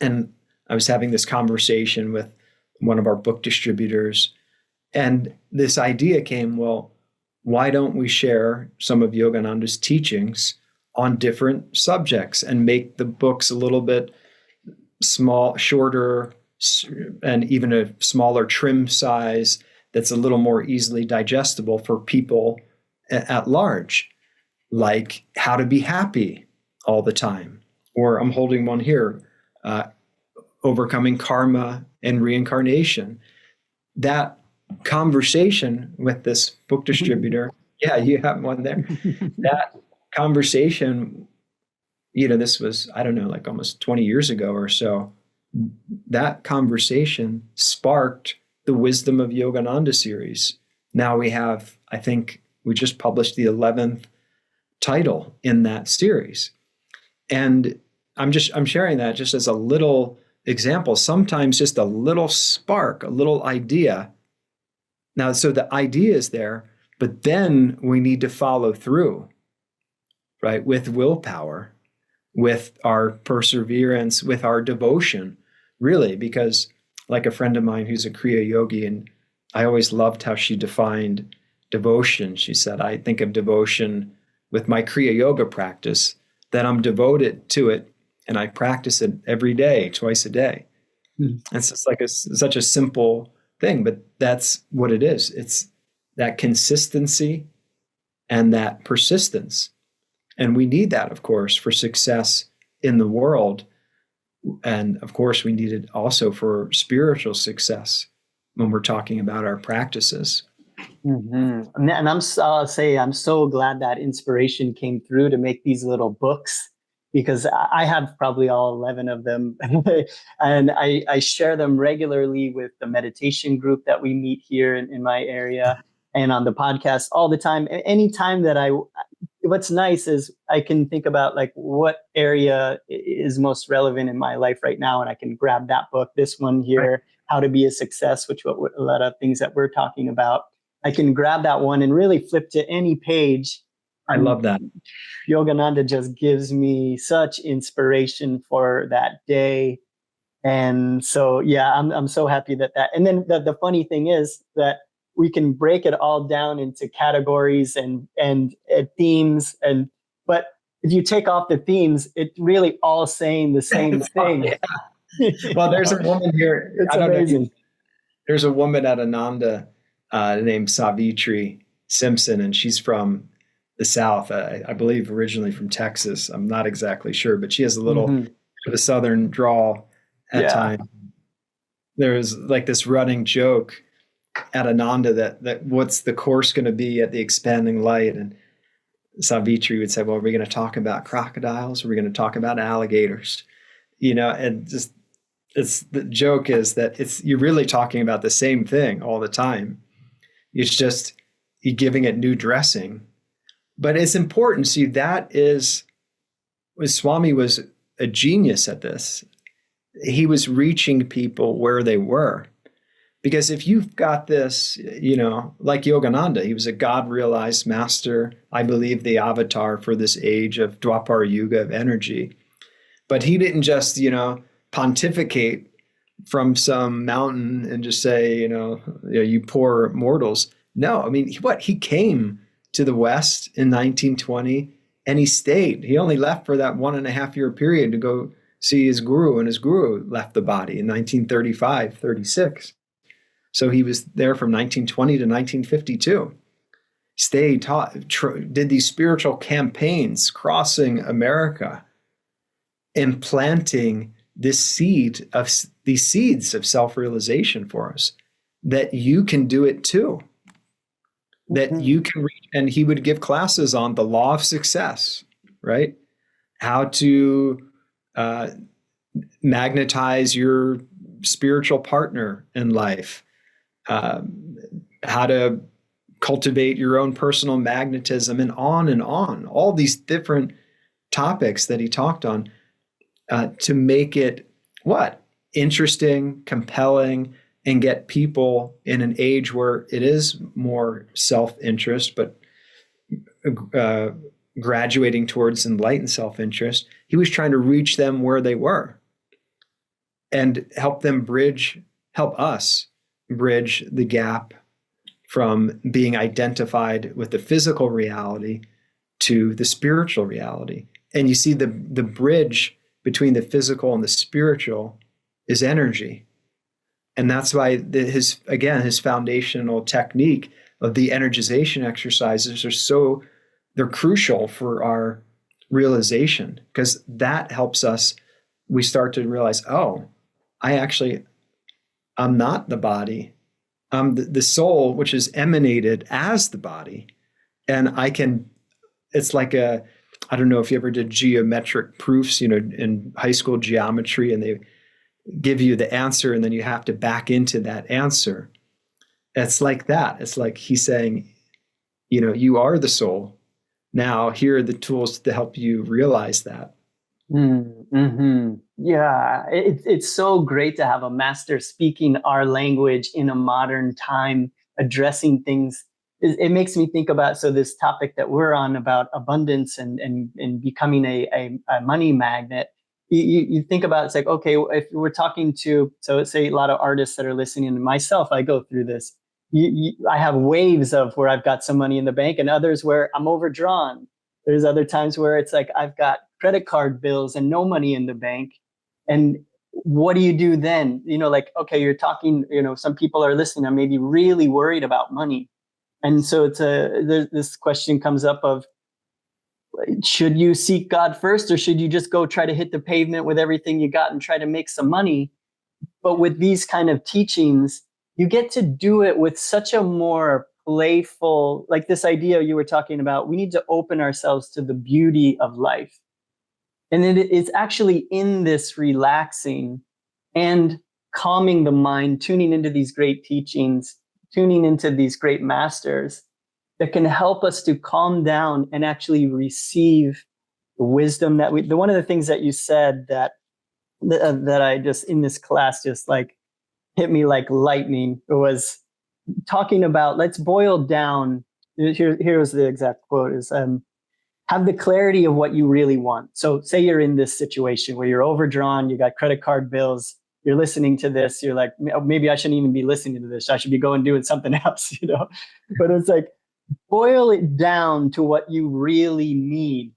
C: And I was having this conversation with one of our book distributors, and this idea came, well, why don't we share some of Yogananda's teachings on different subjects and make the books a little bit shorter, and even a smaller trim size that's a little more easily digestible for people at large, like how to be happy all the time. Or I'm holding one here, overcoming karma and reincarnation. That conversation with this book distributor, yeah, you have one there. That conversation, this was, I don't know, like almost 20 years ago or so. That conversation sparked the Wisdom of Yogananda series. Now we have, I think we just published the 11th title in that series. And I'm sharing that just as a little example. Sometimes just a little spark, a little idea. Now, so the idea is there, but then we need to follow through, right? With willpower, with our perseverance, with our devotion, really, because like a friend of mine who's a Kriya yogi, and I always loved how she defined devotion. She said, I think of devotion with my Kriya yoga practice, that I'm devoted to it and I practice it every day, twice a day. It's just like such a simple thing, but that's what it is. It's that consistency and that persistence. And we need that, of course, for success in the world. And of course, we need it also for spiritual success when we're talking about our practices.
A: Mm-hmm. And I'll say, I'm so glad that inspiration came through to make these little books. because I have probably all 11 of them. And I share them regularly with the meditation group that we meet here in my area, and on the podcast all the time. Anytime that what's nice is I can think about like what area is most relevant in my life right now, and I can grab that book, this one here,
C: Right.
A: How to Be a Success, which what a lot of things that we're talking about. I can grab that one and really flip to any page.
C: I love that.
A: Yogananda just gives me such inspiration for that day. And so, yeah, I'm so happy and then the funny thing is that we can break it all down into categories and themes. But if you take off the themes, it's really all saying the same thing.
C: Well, there's a woman here.
A: It's
C: I don't
A: amazing.
C: know. There's a woman at Ananda named Savitri Simpson, and she's from the South. I believe originally from Texas. I'm not exactly sure, but she has a little bit of a Southern drawl at times. There was like this running joke at Ananda that what's the course going to be at the expanding light? And Savitri would say, well, are we going to talk about crocodiles? Are we going to talk about alligators? And just the joke is that you're really talking about the same thing all the time. It's just you're giving it new dressing. But it's important. See, Swami was a genius at this. He was reaching people where they were. Because if you've got this, like Yogananda, he was a God-realized master, I believe the avatar for this age of Dwapar Yuga of energy. But he didn't just, pontificate from some mountain and just say, you poor mortals. No, I mean, he came to the West in 1920 and he stayed. He only left for that 1.5 year period to go see his guru, and his guru left the body in 1935, 36. So he was there from 1920 to 1952. Stayed, taught, did these spiritual campaigns, crossing America, implanting these seeds of self-realization for us, that you can do it too. That you can reach, and he would give classes on the law of success, right? How to magnetize your spiritual partner in life, how to cultivate your own personal magnetism, and on, all these different topics that he talked on to make it interesting, compelling, and get people in an age where it is more self-interest, but graduating towards enlightened self-interest. He was trying to reach them where they were and help us bridge the gap from being identified with the physical reality to the spiritual reality. And you see the bridge between the physical and the spiritual is energy. And that's why his foundational technique of the energization exercises they're crucial for our realization, because that helps us. We start to realize, I'm not the body. I'm the soul, which is emanated as the body. And it's like I don't know if you ever did geometric proofs, in high school geometry, and they give you the answer and then you have to back into that answer. It's like that. It's like he's saying, you are the soul. Now, here are the tools to help you realize that.
A: Mm-hmm. Yeah, it's so great to have a master speaking our language in a modern time, addressing things. It makes me think about, this topic that we're on about abundance and becoming a money magnet. You think about, it's like, okay, if we're talking to, let's say a lot of artists that are listening, and myself, I go through this. I have waves of where I've got some money in the bank, and others where I'm overdrawn. There's other times where it's like I've got credit card bills and no money in the bank. And what do you do then? Okay, you're talking, some people are listening and maybe really worried about money. And so this question comes up of, should you seek God first, or should you just go try to hit the pavement with everything you got and try to make some money? But with these kind of teachings, you get to do it with such a more playful, like this idea you were talking about, we need to open ourselves to the beauty of life. And it's actually in this relaxing and calming the mind, tuning into these great teachings, tuning into these great masters that can help us to calm down and actually receive the wisdom that one of the things that you said that I just in this class just like hit me like lightning. It was talking about, let's boil down. Here was the exact quote is, have the clarity of what you really want. So say you're in this situation where you're overdrawn, you got credit card bills, you're listening to this, you're like, maybe I shouldn't even be listening to this. I should be going doing something else, But it's like, boil it down to what you really need.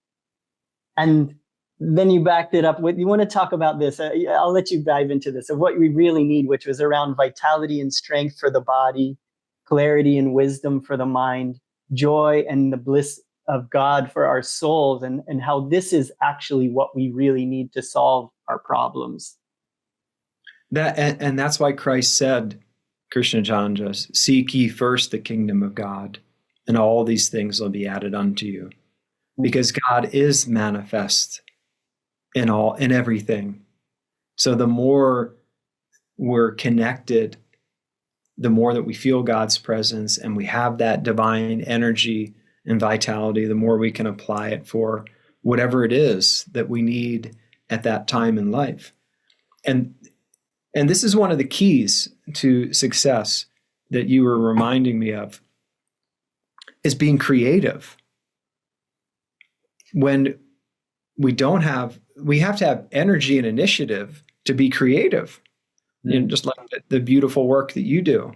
A: And then you backed it up with, you want to talk about this. I'll let you dive into this of what we really need, which was around vitality and strength for the body, clarity and wisdom for the mind, joy and the bliss of God for our souls, and how this is actually what we really need to solve our problems.
C: And that's why Christ said, Krishna Chandra, seek ye first the kingdom of God, and all these things will be added unto you. Because God is manifest in everything. So the more we're connected, the more that we feel God's presence and we have that divine energy and vitality, the more we can apply it for whatever it is that we need at that time in life. And this is one of the keys to success that you were reminding me of, is being creative. When we have to have energy and initiative to be creative, just like the beautiful work that you do.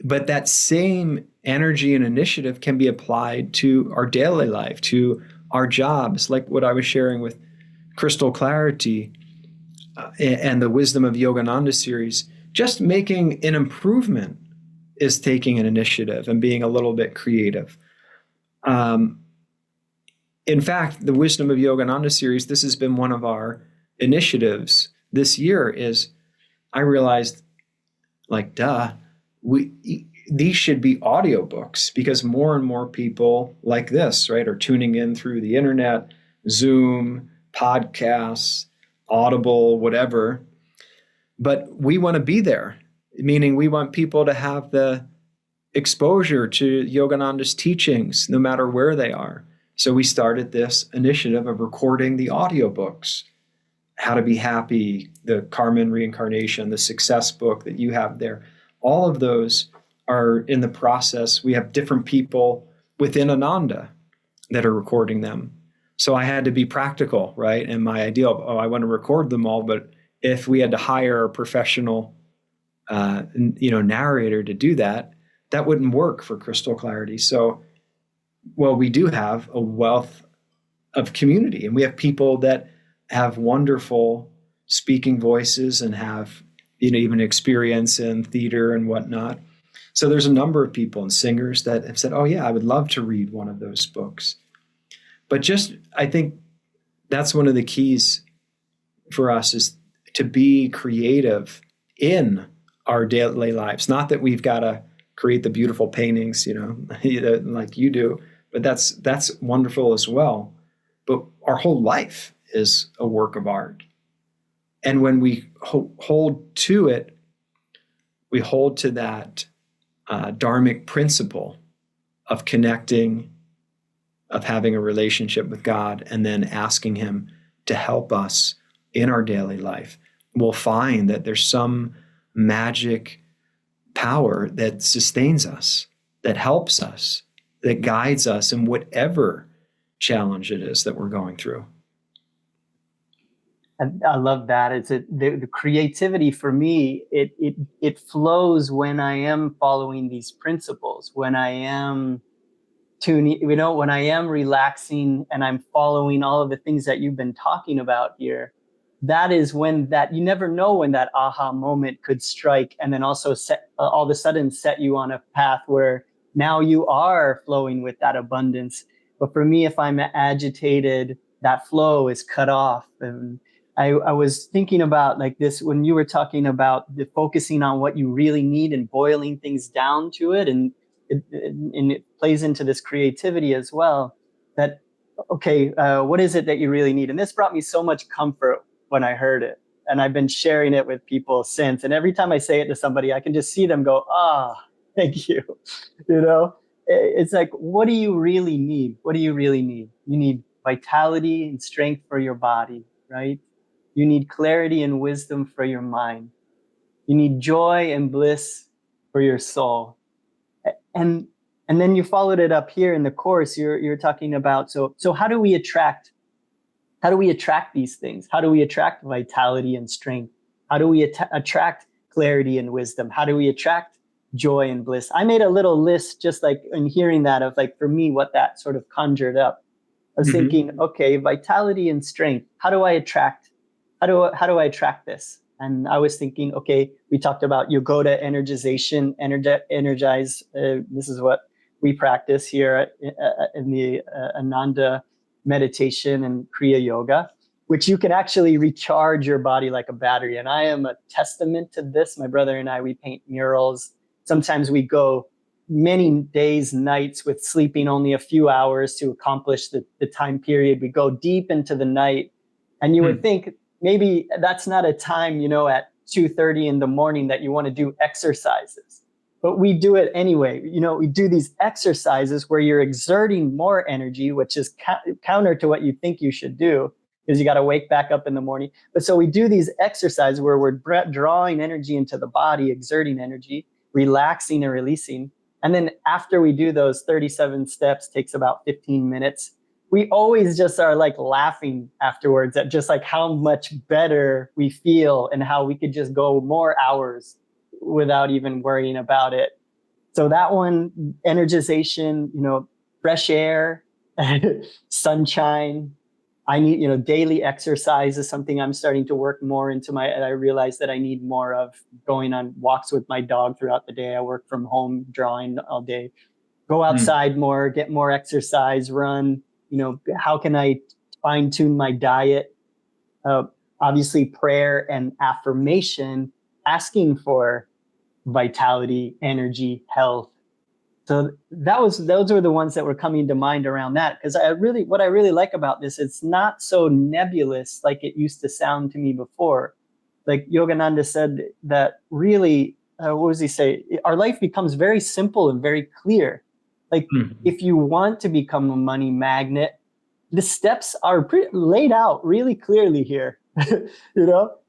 C: But that same energy and initiative can be applied to our daily life, to our jobs, like what I was sharing with Crystal Clarity and the Wisdom of Yogananda series. Just making an improvement is taking an initiative and being a little bit creative. In fact, the Wisdom of Yogananda series, this has been one of our initiatives this year. Is I realized, like, these should be audiobooks, because more and more people like this, right, are tuning in through the internet, Zoom, podcasts, Audible, whatever. But we want to be there, meaning we want people to have the exposure to Yogananda's teachings, no matter where they are. So we started this initiative of recording the audiobooks, How to Be Happy, the Karma and Reincarnation, the Success book that you have there. All of those are in the process. We have different people within Ananda that are recording them. So I had to be practical, right? And my ideal, I want to record them all, but if we had to hire a professional, narrator to do that, that wouldn't work for Crystal Clarity. So, well, we do have a wealth of community, and we have people that have wonderful speaking voices and have, even experience in theater and whatnot. So there's a number of people and singers that have said, oh yeah, I would love to read one of those books. But I think that's one of the keys for us, is to be creative in our daily lives. Not that we've got to create the beautiful paintings, like you do, but that's wonderful as well. But our whole life is a work of art. And when we hold to it, we hold to that dharmic principle of connecting, of having a relationship with God, and then asking him to help us in our daily life. We'll find that there's some magic power that sustains us, that helps us, that guides us in whatever challenge it is that we're going through.
A: I love that. It's the creativity for me. It flows when I am following these principles. When I am tuning, when I am relaxing and I'm following all of the things that you've been talking about here. That is when you never know when that aha moment could strike, and then also all of a sudden set you on a path where now you are flowing with that abundance. But for me, if I'm agitated, that flow is cut off. And I was thinking about like this when you were talking about the focusing on what you really need and boiling things down to it, and it plays into this creativity as well. That okay, what is it that you really need? And this brought me so much comfort when I heard it. And I've been sharing it with people since. And every time I say it to somebody, I can just see them go, thank you. You know, it's like, what do you really need? What do you really need? You need vitality and strength for your body, right? You need clarity and wisdom for your mind. You need joy and bliss for your soul. And and then you followed it up here in the course. You're talking about, so how do we attract these things? How do we attract vitality and strength? How do we attract clarity and wisdom? How do we attract joy and bliss? I made a little list just like in hearing that of like, for me, what that sort of conjured up. I was thinking, okay, vitality and strength. How do I attract this? And I was thinking, okay, we talked about yogoda, energization, energize. This is what we practice here in the Ananda meditation and Kriya Yoga, which you can actually recharge your body like a battery. And I am a testament to this. My brother and I, we paint murals. Sometimes we go many days, nights with sleeping only a few hours to accomplish the time period. We go deep into the night. And you would think maybe that's not a time, at 2:30 in the morning that you want to do exercises. But we do it anyway. We do these exercises where you're exerting more energy, which is counter to what you think you should do, because you got to wake back up in the morning. But so we do these exercises where we're drawing energy into the body, exerting energy, relaxing and releasing. And then after we do those 37 steps, takes about 15 minutes. We always just are like laughing afterwards at just like how much better we feel and how we could just go more hours without even worrying about it. So that one, energization, fresh air, sunshine. I need, daily exercise is something I'm starting to work more into and I realize that I need more of going on walks with my dog throughout the day. I work from home, drawing all day, go outside more, get more exercise, run. How can I fine tune my diet? Obviously prayer and affirmation, asking for vitality, energy, health. So those were the ones that were coming to mind around that. Because what I really like about this, it's not so nebulous like it used to sound to me before. Like Yogananda said that really, what does he say? Our life becomes very simple and very clear. Like if you want to become a money magnet, the steps are laid out really clearly here.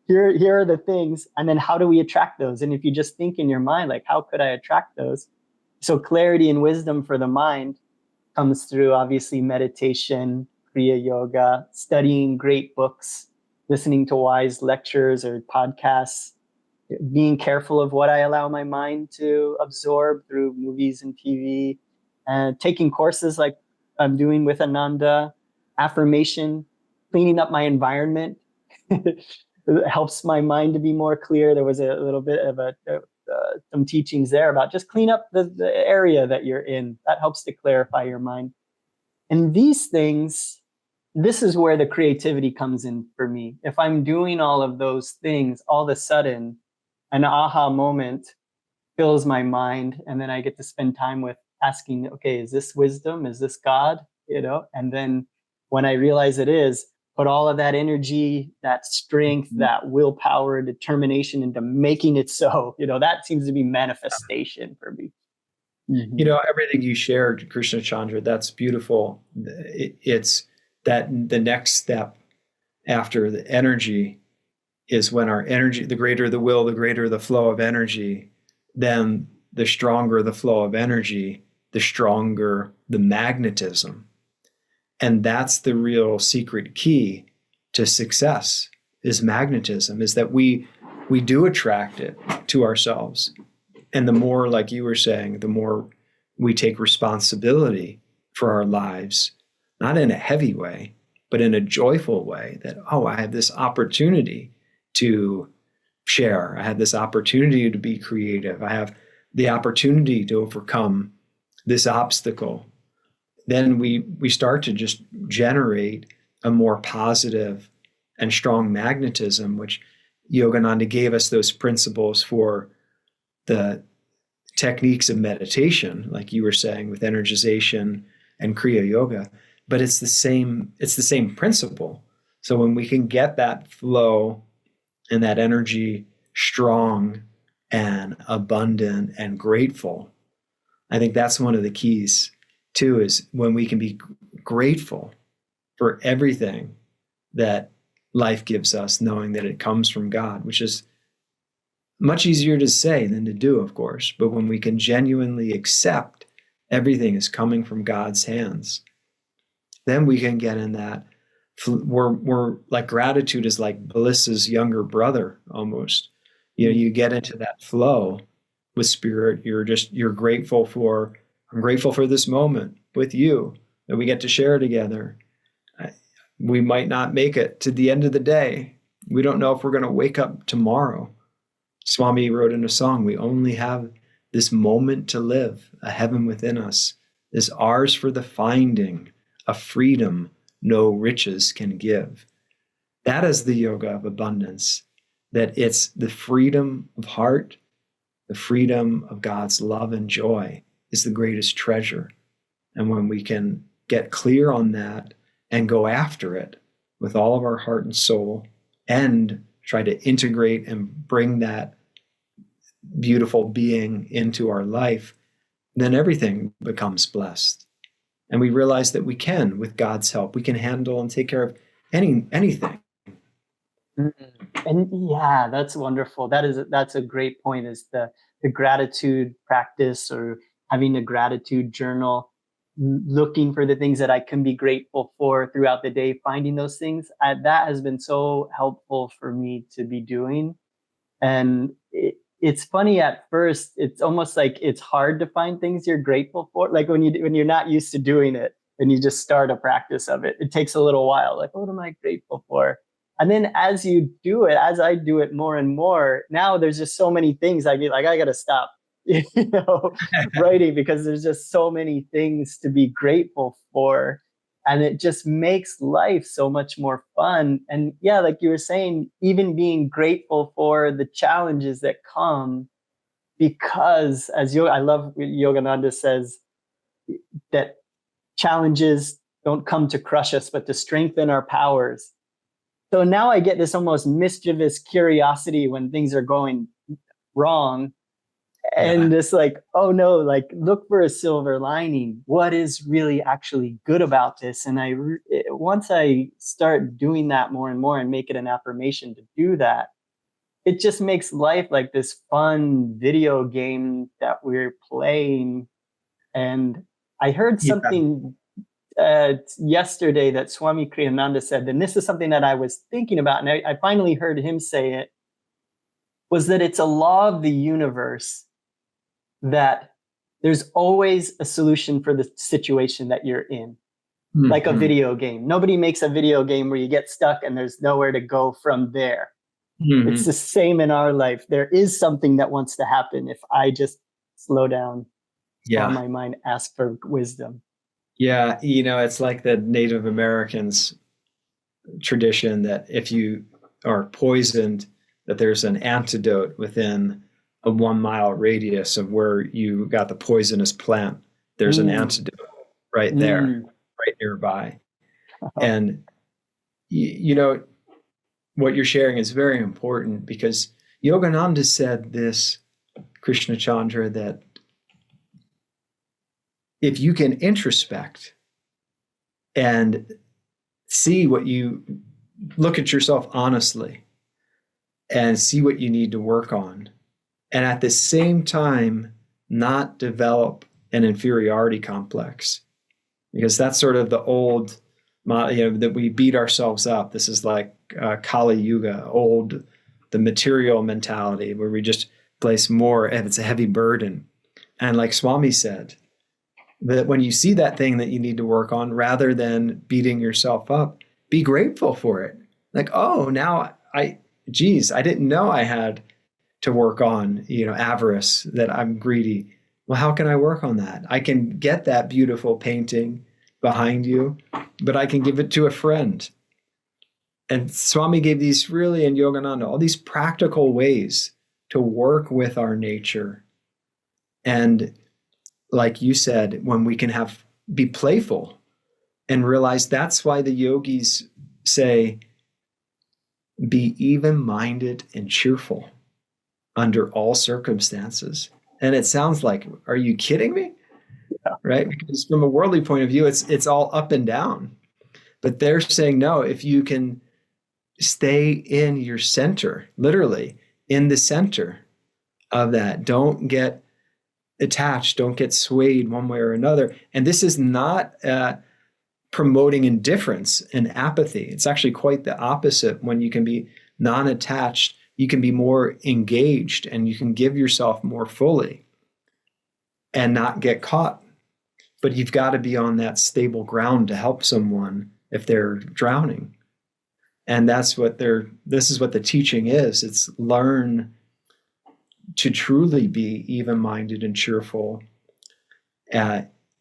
A: Here are the things. And then how do we attract those? And if you just think in your mind, like, how could I attract those? So clarity and wisdom for the mind comes through, obviously, meditation, Kriya Yoga, studying great books, listening to wise lectures or podcasts, being careful of what I allow my mind to absorb through movies and TV, and taking courses like I'm doing with Ananda, affirmation, cleaning up my environment. It helps my mind to be more clear. There was a little bit of some teachings there about just clean up the area that you're in. That helps to clarify your mind. And these things, this is where the creativity comes in for me. If I'm doing all of those things, all of a sudden, an aha moment fills my mind. And then I get to spend time with asking, okay, is this wisdom? Is this God? And then when I realize it is, put all of that energy, that strength, that willpower, determination into making it so. That seems to be manifestation for me.
C: Everything you shared, Krishna Chandra, that's beautiful. It's that the next step after the energy is when our energy, the greater the will, the greater the flow of energy, then the stronger the flow of energy, the stronger the magnetism. And that's the real secret key to success is magnetism, is that we do attract it to ourselves. And the more, like you were saying, the more we take responsibility for our lives, not in a heavy way, but in a joyful way that, I have this opportunity to share. I have this opportunity to be creative. I have the opportunity to overcome this obstacle. Then we start to just generate a more positive and strong magnetism, which Yogananda gave us those principles for the techniques of meditation, like you were saying, with energization and Kriya Yoga. but it's the same principle. So when we can get that flow and that energy strong and abundant and grateful, I think that's one of the keys too, is when we can be grateful for everything that life gives us, knowing that it comes from God, which is much easier to say than to do, of course. But when we can genuinely accept everything is coming from God's hands, then we can get in that. We're like, gratitude is like Bliss's younger brother almost. You get into that flow with spirit. You're grateful for, I'm grateful for this moment with you that we get to share together. We might not make it to the end of the day. We don't know if we're going to wake up tomorrow. Swami wrote in a song, we only have this moment to live, a heaven within us is ours for the finding, a freedom no riches can give. That is the yoga of abundance, that it's the freedom of heart, the freedom of God's love and joy is the greatest treasure. And when we can get clear on that and go after it with all of our heart and soul and try to integrate and bring that beautiful being into our life, then everything becomes blessed. And we realize that we can, with God's help, we can handle and take care of anything.
A: And yeah, that's wonderful. That's a great point, is the gratitude practice, or having a gratitude journal, looking for the things that I can be grateful for throughout the day, finding those things. That has been so helpful for me to be doing. And it's funny at first, it's almost like it's hard to find things you're grateful for. Like when you're not used to doing it and you just start a practice of it, it takes a little while. Like, what am I grateful for? And then as you do it, as I do it more and more, now there's just so many things I'd be like, I got to stop, writing, because there's just so many things to be grateful for. And it just makes life so much more fun. And yeah, like you were saying, even being grateful for the challenges that come, because I love what Yogananda says, that challenges don't come to crush us, but to strengthen our powers. So now I get this almost mischievous curiosity when things are going wrong. And it's like, oh no, like, look for a silver lining. What is really actually good about this? And once I start doing that more and more and make it an affirmation to do that, it just makes life like this fun video game that we're playing. And I heard something yesterday that Swami Kriyananda said, and this is something that I was thinking about, and I finally heard him say it, was that it's a law of the universe that there's always a solution for the situation that you're in. Mm-hmm. Like a video game. Nobody makes a video game where you get stuck and there's nowhere to go from there. Mm-hmm. It's the same in our life. There is something that wants to happen if I just slow down, calm my mind, ask for wisdom.
C: Yeah, it's like the Native Americans tradition that if you are poisoned, that there's an antidote within a 1 mile radius of where you got the poisonous plant. There's an antidote right there, right nearby. And, what you're sharing is very important, because Yogananda said this, Krishna Chandra, that if you can introspect and see look at yourself honestly and see what you need to work on, and at the same time, not develop an inferiority complex, because that's sort of the old, that we beat ourselves up. This is like Kali Yuga, the material mentality, where we just place more, and it's a heavy burden. And like Swami said, that when you see that thing that you need to work on, rather than beating yourself up, be grateful for it. Like, oh, now I didn't know I had to work on, avarice, that I'm greedy. Well, how can I work on that? I can get that beautiful painting behind you, but I can give it to a friend. And Swami gave these really, in Yogananda, all these practical ways to work with our nature. And like you said, when we can be playful and realize that's why the yogis say, be even-minded and cheerful under all circumstances. And it sounds like, are you kidding me?
A: Yeah.
C: Right? Because from a worldly point of view, it's all up and down. But they're saying, no, if you can stay in your center, literally in the center of that, don't get attached, don't get swayed one way or another. And this is not promoting indifference and apathy. It's actually quite the opposite. When you can be non-attached, you can be more engaged and you can give yourself more fully and not get caught. But you've got to be on that stable ground to help someone if they're drowning. And this is what the teaching is. It's learn to truly be even-minded and cheerful.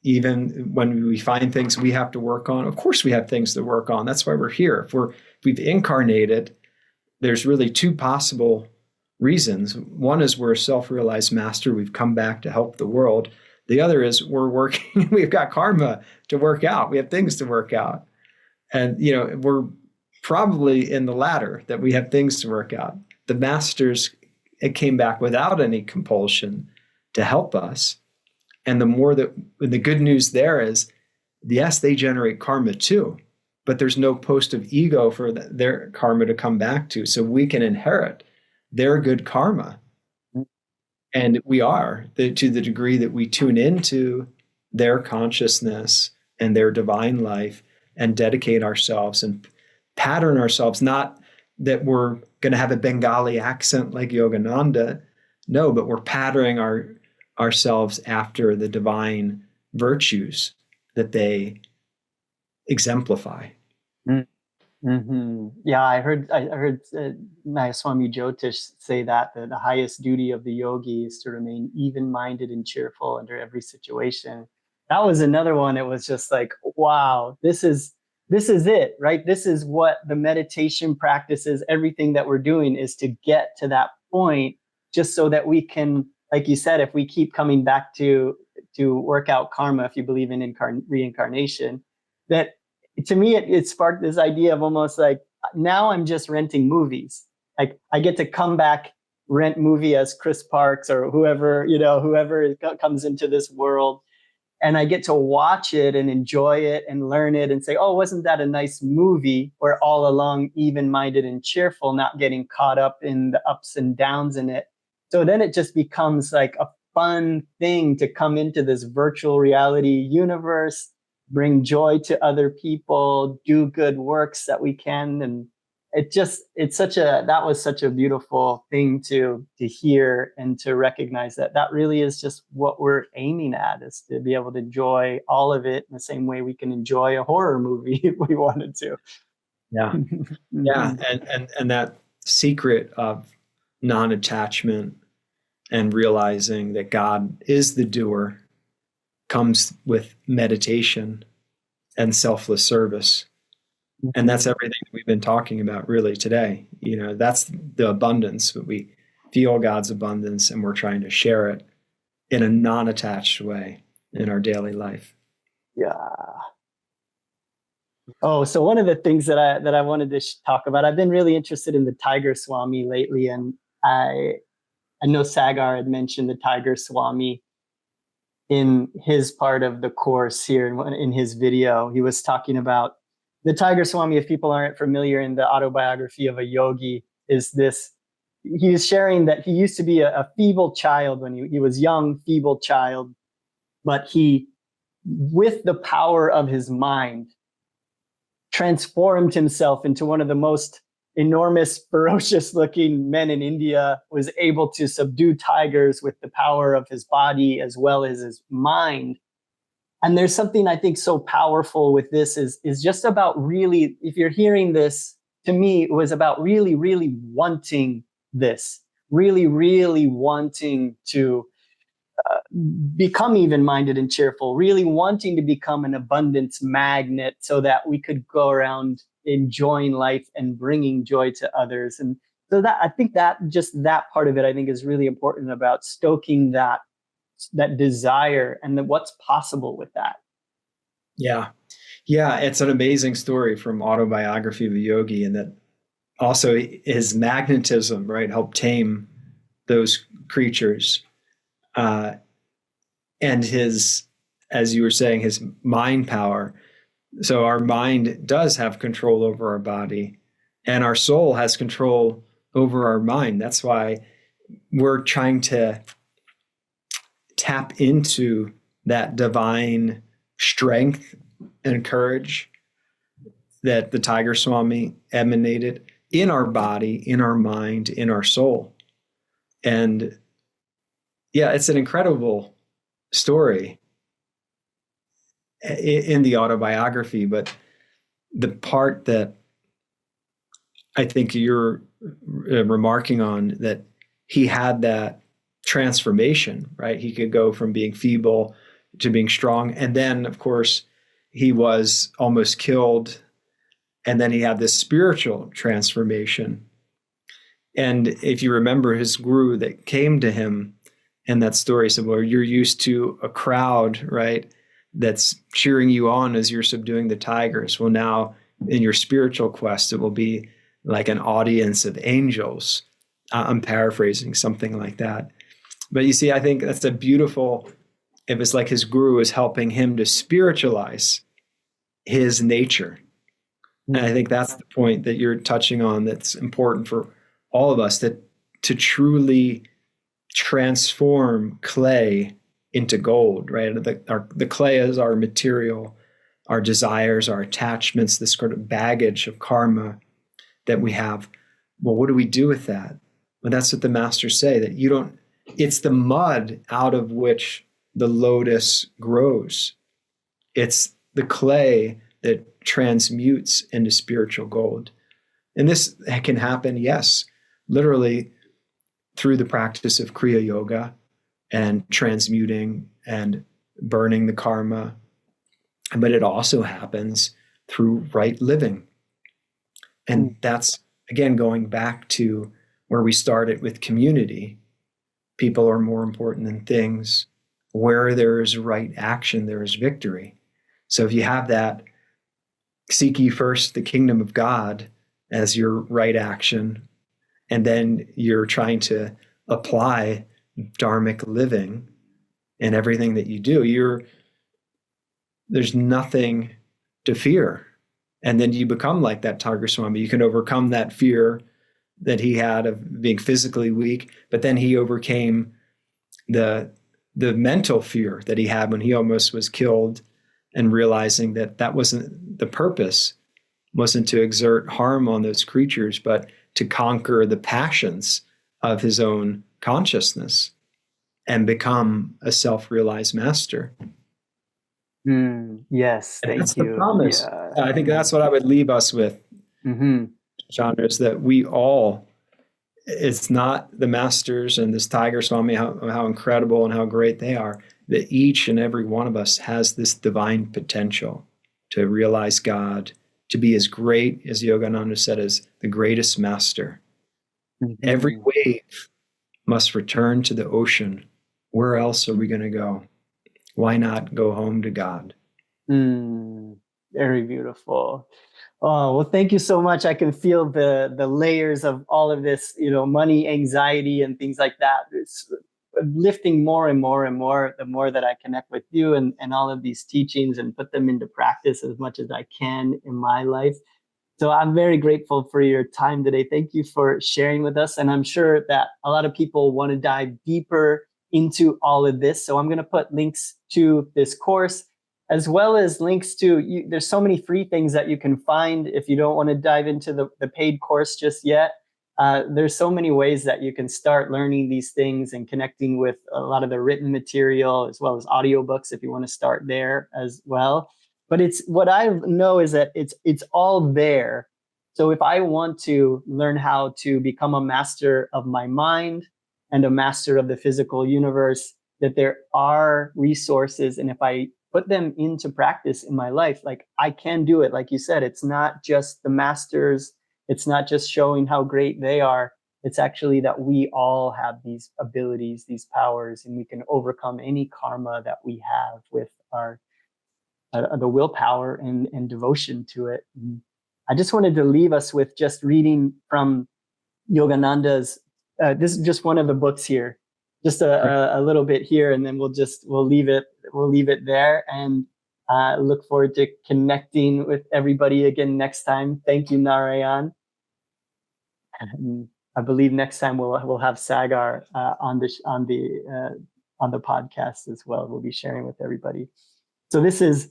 C: Even when we find things we have to work on, of course we have things to work on. That's why we're here. If we've incarnated, there's really two possible reasons. One is we're a self-realized master. We've come back to help the world. The other is we're working, we've got karma to work out. We have things to work out. And, we're probably in the latter, that we have things to work out. The masters, it came back without any compulsion to help us. And the good news there is, yes, they generate karma too, but there's no post of ego for their karma to come back to. So we can inherit their good karma. And we are, to the degree that we tune into their consciousness and their divine life and dedicate ourselves and pattern ourselves, not that we're going to have a Bengali accent like Yogananda. No, but we're patterning ourselves after the divine virtues that they exemplify.
A: Mm-hmm. Yeah, I heard Nayaswami Jyotish say that the highest duty of the yogi is to remain even-minded and cheerful under every situation. That was another one. It was just like, wow, this is it, right? This is what the meditation practices, everything that we're doing is to get to that point, just so that we can, like you said, if we keep coming back to work out karma, if you believe in reincarnation, that to me, it sparked this idea of almost like, now I'm just renting movies. Like I get to come back, rent movie as Chris Parks or whoever comes into this world. And I get to watch it and enjoy it and learn it and say, oh, wasn't that a nice movie? We're all along even-minded and cheerful, not getting caught up in the ups and downs in it. So then it just becomes like a fun thing to come into this virtual reality universe, bring joy to other people, do good works that we can. And that was such a beautiful thing to hear and to recognize that really is just what we're aiming at, is to be able to enjoy all of it in the same way we can enjoy a horror movie if we wanted to.
C: Yeah. Yeah. And that secret of non-attachment and realizing that God is the doer comes with meditation and selfless service. And that's everything we've been talking about really today. That's the abundance, but we feel God's abundance and we're trying to share it in a non-attached way in our daily life.
A: Yeah. Oh, so one of the things that I wanted to talk about, I've been really interested in the Tiger Swami lately. And I know Sagar had mentioned the Tiger Swami in his part of the course here in his video. He was talking about the Tiger Swami. If people aren't familiar, in the autobiography of a yogi, is this, he was sharing that he used to be a feeble child when he was young, feeble child, but he, with the power of his mind, transformed himself into one of the most enormous, ferocious looking men in India, was able to subdue tigers with the power of his body as well as his mind. And there's something I think so powerful with this is just about really, if you're hearing this, to me, it was about really, really wanting this, really, really wanting to become even-minded and cheerful, really wanting to become an abundance magnet so that we could go around enjoying life and bringing joy to others. And so that, I think that just that part of it, I think, is really important about stoking that desire and what's possible with that.
C: Yeah. Yeah, it's an amazing story from Autobiography of a Yogi, and that also his magnetism, right, helped tame those creatures. And his, as you were saying, his mind power. So our mind does have control over our body, and our soul has control over our mind. That's why we're trying to tap into that divine strength and courage that the Tiger Swami emanated in our body, in our mind, in our soul. And yeah, it's an incredible story in the autobiography, but the part that I think you're remarking on, that he had that transformation, right? He could go from being feeble to being strong. And then, of course, he was almost killed. And then he had this spiritual transformation. And if you remember, his guru that came to him in that story said, well, you're used to a crowd, right, that's cheering you on as you're subduing the tigers. Well, now in your spiritual quest, it will be like an audience of angels. I'm paraphrasing something like that. But you see, I think that's a beautiful, if it's like his guru is helping him to spiritualize his nature. And I think that's the point that you're touching on that's important for all of us, that to truly transform clay into gold, right? The clay is our material, our desires, our attachments, this sort of baggage of karma that we have. Well, what do we do with that? Well, that's what the masters say, that you don't, it's the mud out of which the lotus grows. It's the clay that transmutes into spiritual gold. And this can happen, yes, literally through the practice of Kriya Yoga and transmuting and burning the karma. But it also happens through right living. And that's, again, going back to where we started with community. People are more important than things. Where there is right action, there is victory. So if you have that, seek ye first the kingdom of God as your right action, and then you're trying to apply dharmic living in everything that you do, there's nothing to fear. And then you become like that Tiger Swami. You can overcome that fear that he had of being physically weak, but then he overcame the mental fear that he had when he almost was killed, and realizing that that wasn't the purpose, wasn't to exert harm on those creatures, but to conquer the passions of his own consciousness and become a self-realized master.
A: Yes,
C: And
A: thank
C: that's
A: you.
C: the promise.
A: Yeah.
C: I think that's what I would leave us with, John, is that we all, it's not the masters and this Tiger Swami, how incredible and how great they are, that each and every one of us has this divine potential to realize God, to be as great, as Yogananda said, as the greatest master. Every wave must return to the ocean. Where else are we going to go? Why not go home to God?
A: Very beautiful. Oh, well, thank you so much. I can feel the layers of all of this, money, anxiety, and things like that. It's lifting more and more and more, the more that I connect with you and all of these teachings and put them into practice as much as I can in my life. So I'm very grateful for your time today. Thank you for sharing with us. And I'm sure that a lot of people want to dive deeper into all of this. So I'm going to put links to this course, as well as links to, there's so many free things that you can find if you don't want to dive into the paid course just yet. There's so many ways that you can start learning these things and connecting with a lot of the written material, as well as audiobooks if you want to start there as well. But it's what I know is that it's all there. So if I want to learn how to become a master of my mind and a master of the physical universe, that there are resources. And if I put them into practice in my life, like I can do it. Like you said, it's not just the masters. It's not just showing how great they are. It's actually that we all have these abilities, these powers, and we can overcome any karma that we have with our the willpower and devotion to it. And I just wanted to leave us with just reading from Yogananda's. This is just one of the books here, just a little bit here, and then we'll leave it there, and look forward to connecting with everybody again next time. Thank you, Narayan. And I believe next time we'll have Sagar on the podcast as well. We'll be sharing with everybody. So this is: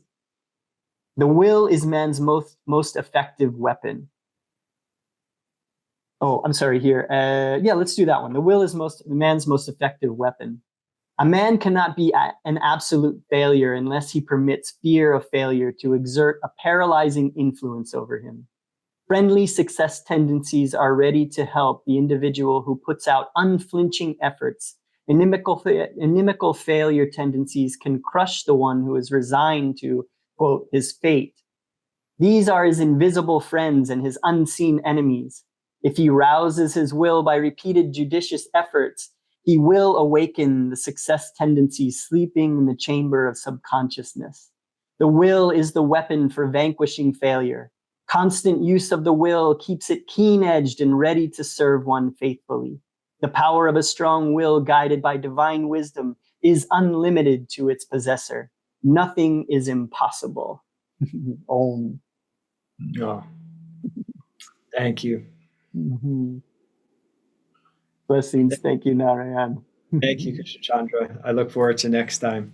A: the will is man's most effective weapon. Oh, I'm sorry. Here, yeah, let's do that one. The will is man's most effective weapon. A man cannot be an absolute failure unless he permits fear of failure to exert a paralyzing influence over him. Friendly success tendencies are ready to help the individual who puts out unflinching efforts. Inimical failure tendencies can crush the one who is resigned to, quote, his fate. These are his invisible friends and his unseen enemies. If he rouses his will by repeated judicious efforts, he will awaken the success tendencies sleeping in the chamber of subconsciousness. The will is the weapon for vanquishing failure. Constant use of the will keeps it keen-edged and ready to serve one faithfully. The power of a strong will guided by divine wisdom is unlimited to its possessor. Nothing is impossible. Om.
C: Oh, thank you.
A: Mm-hmm. Blessings. Thank you, Narayan.
C: Thank you, Krishna Chandra. I look forward to next time.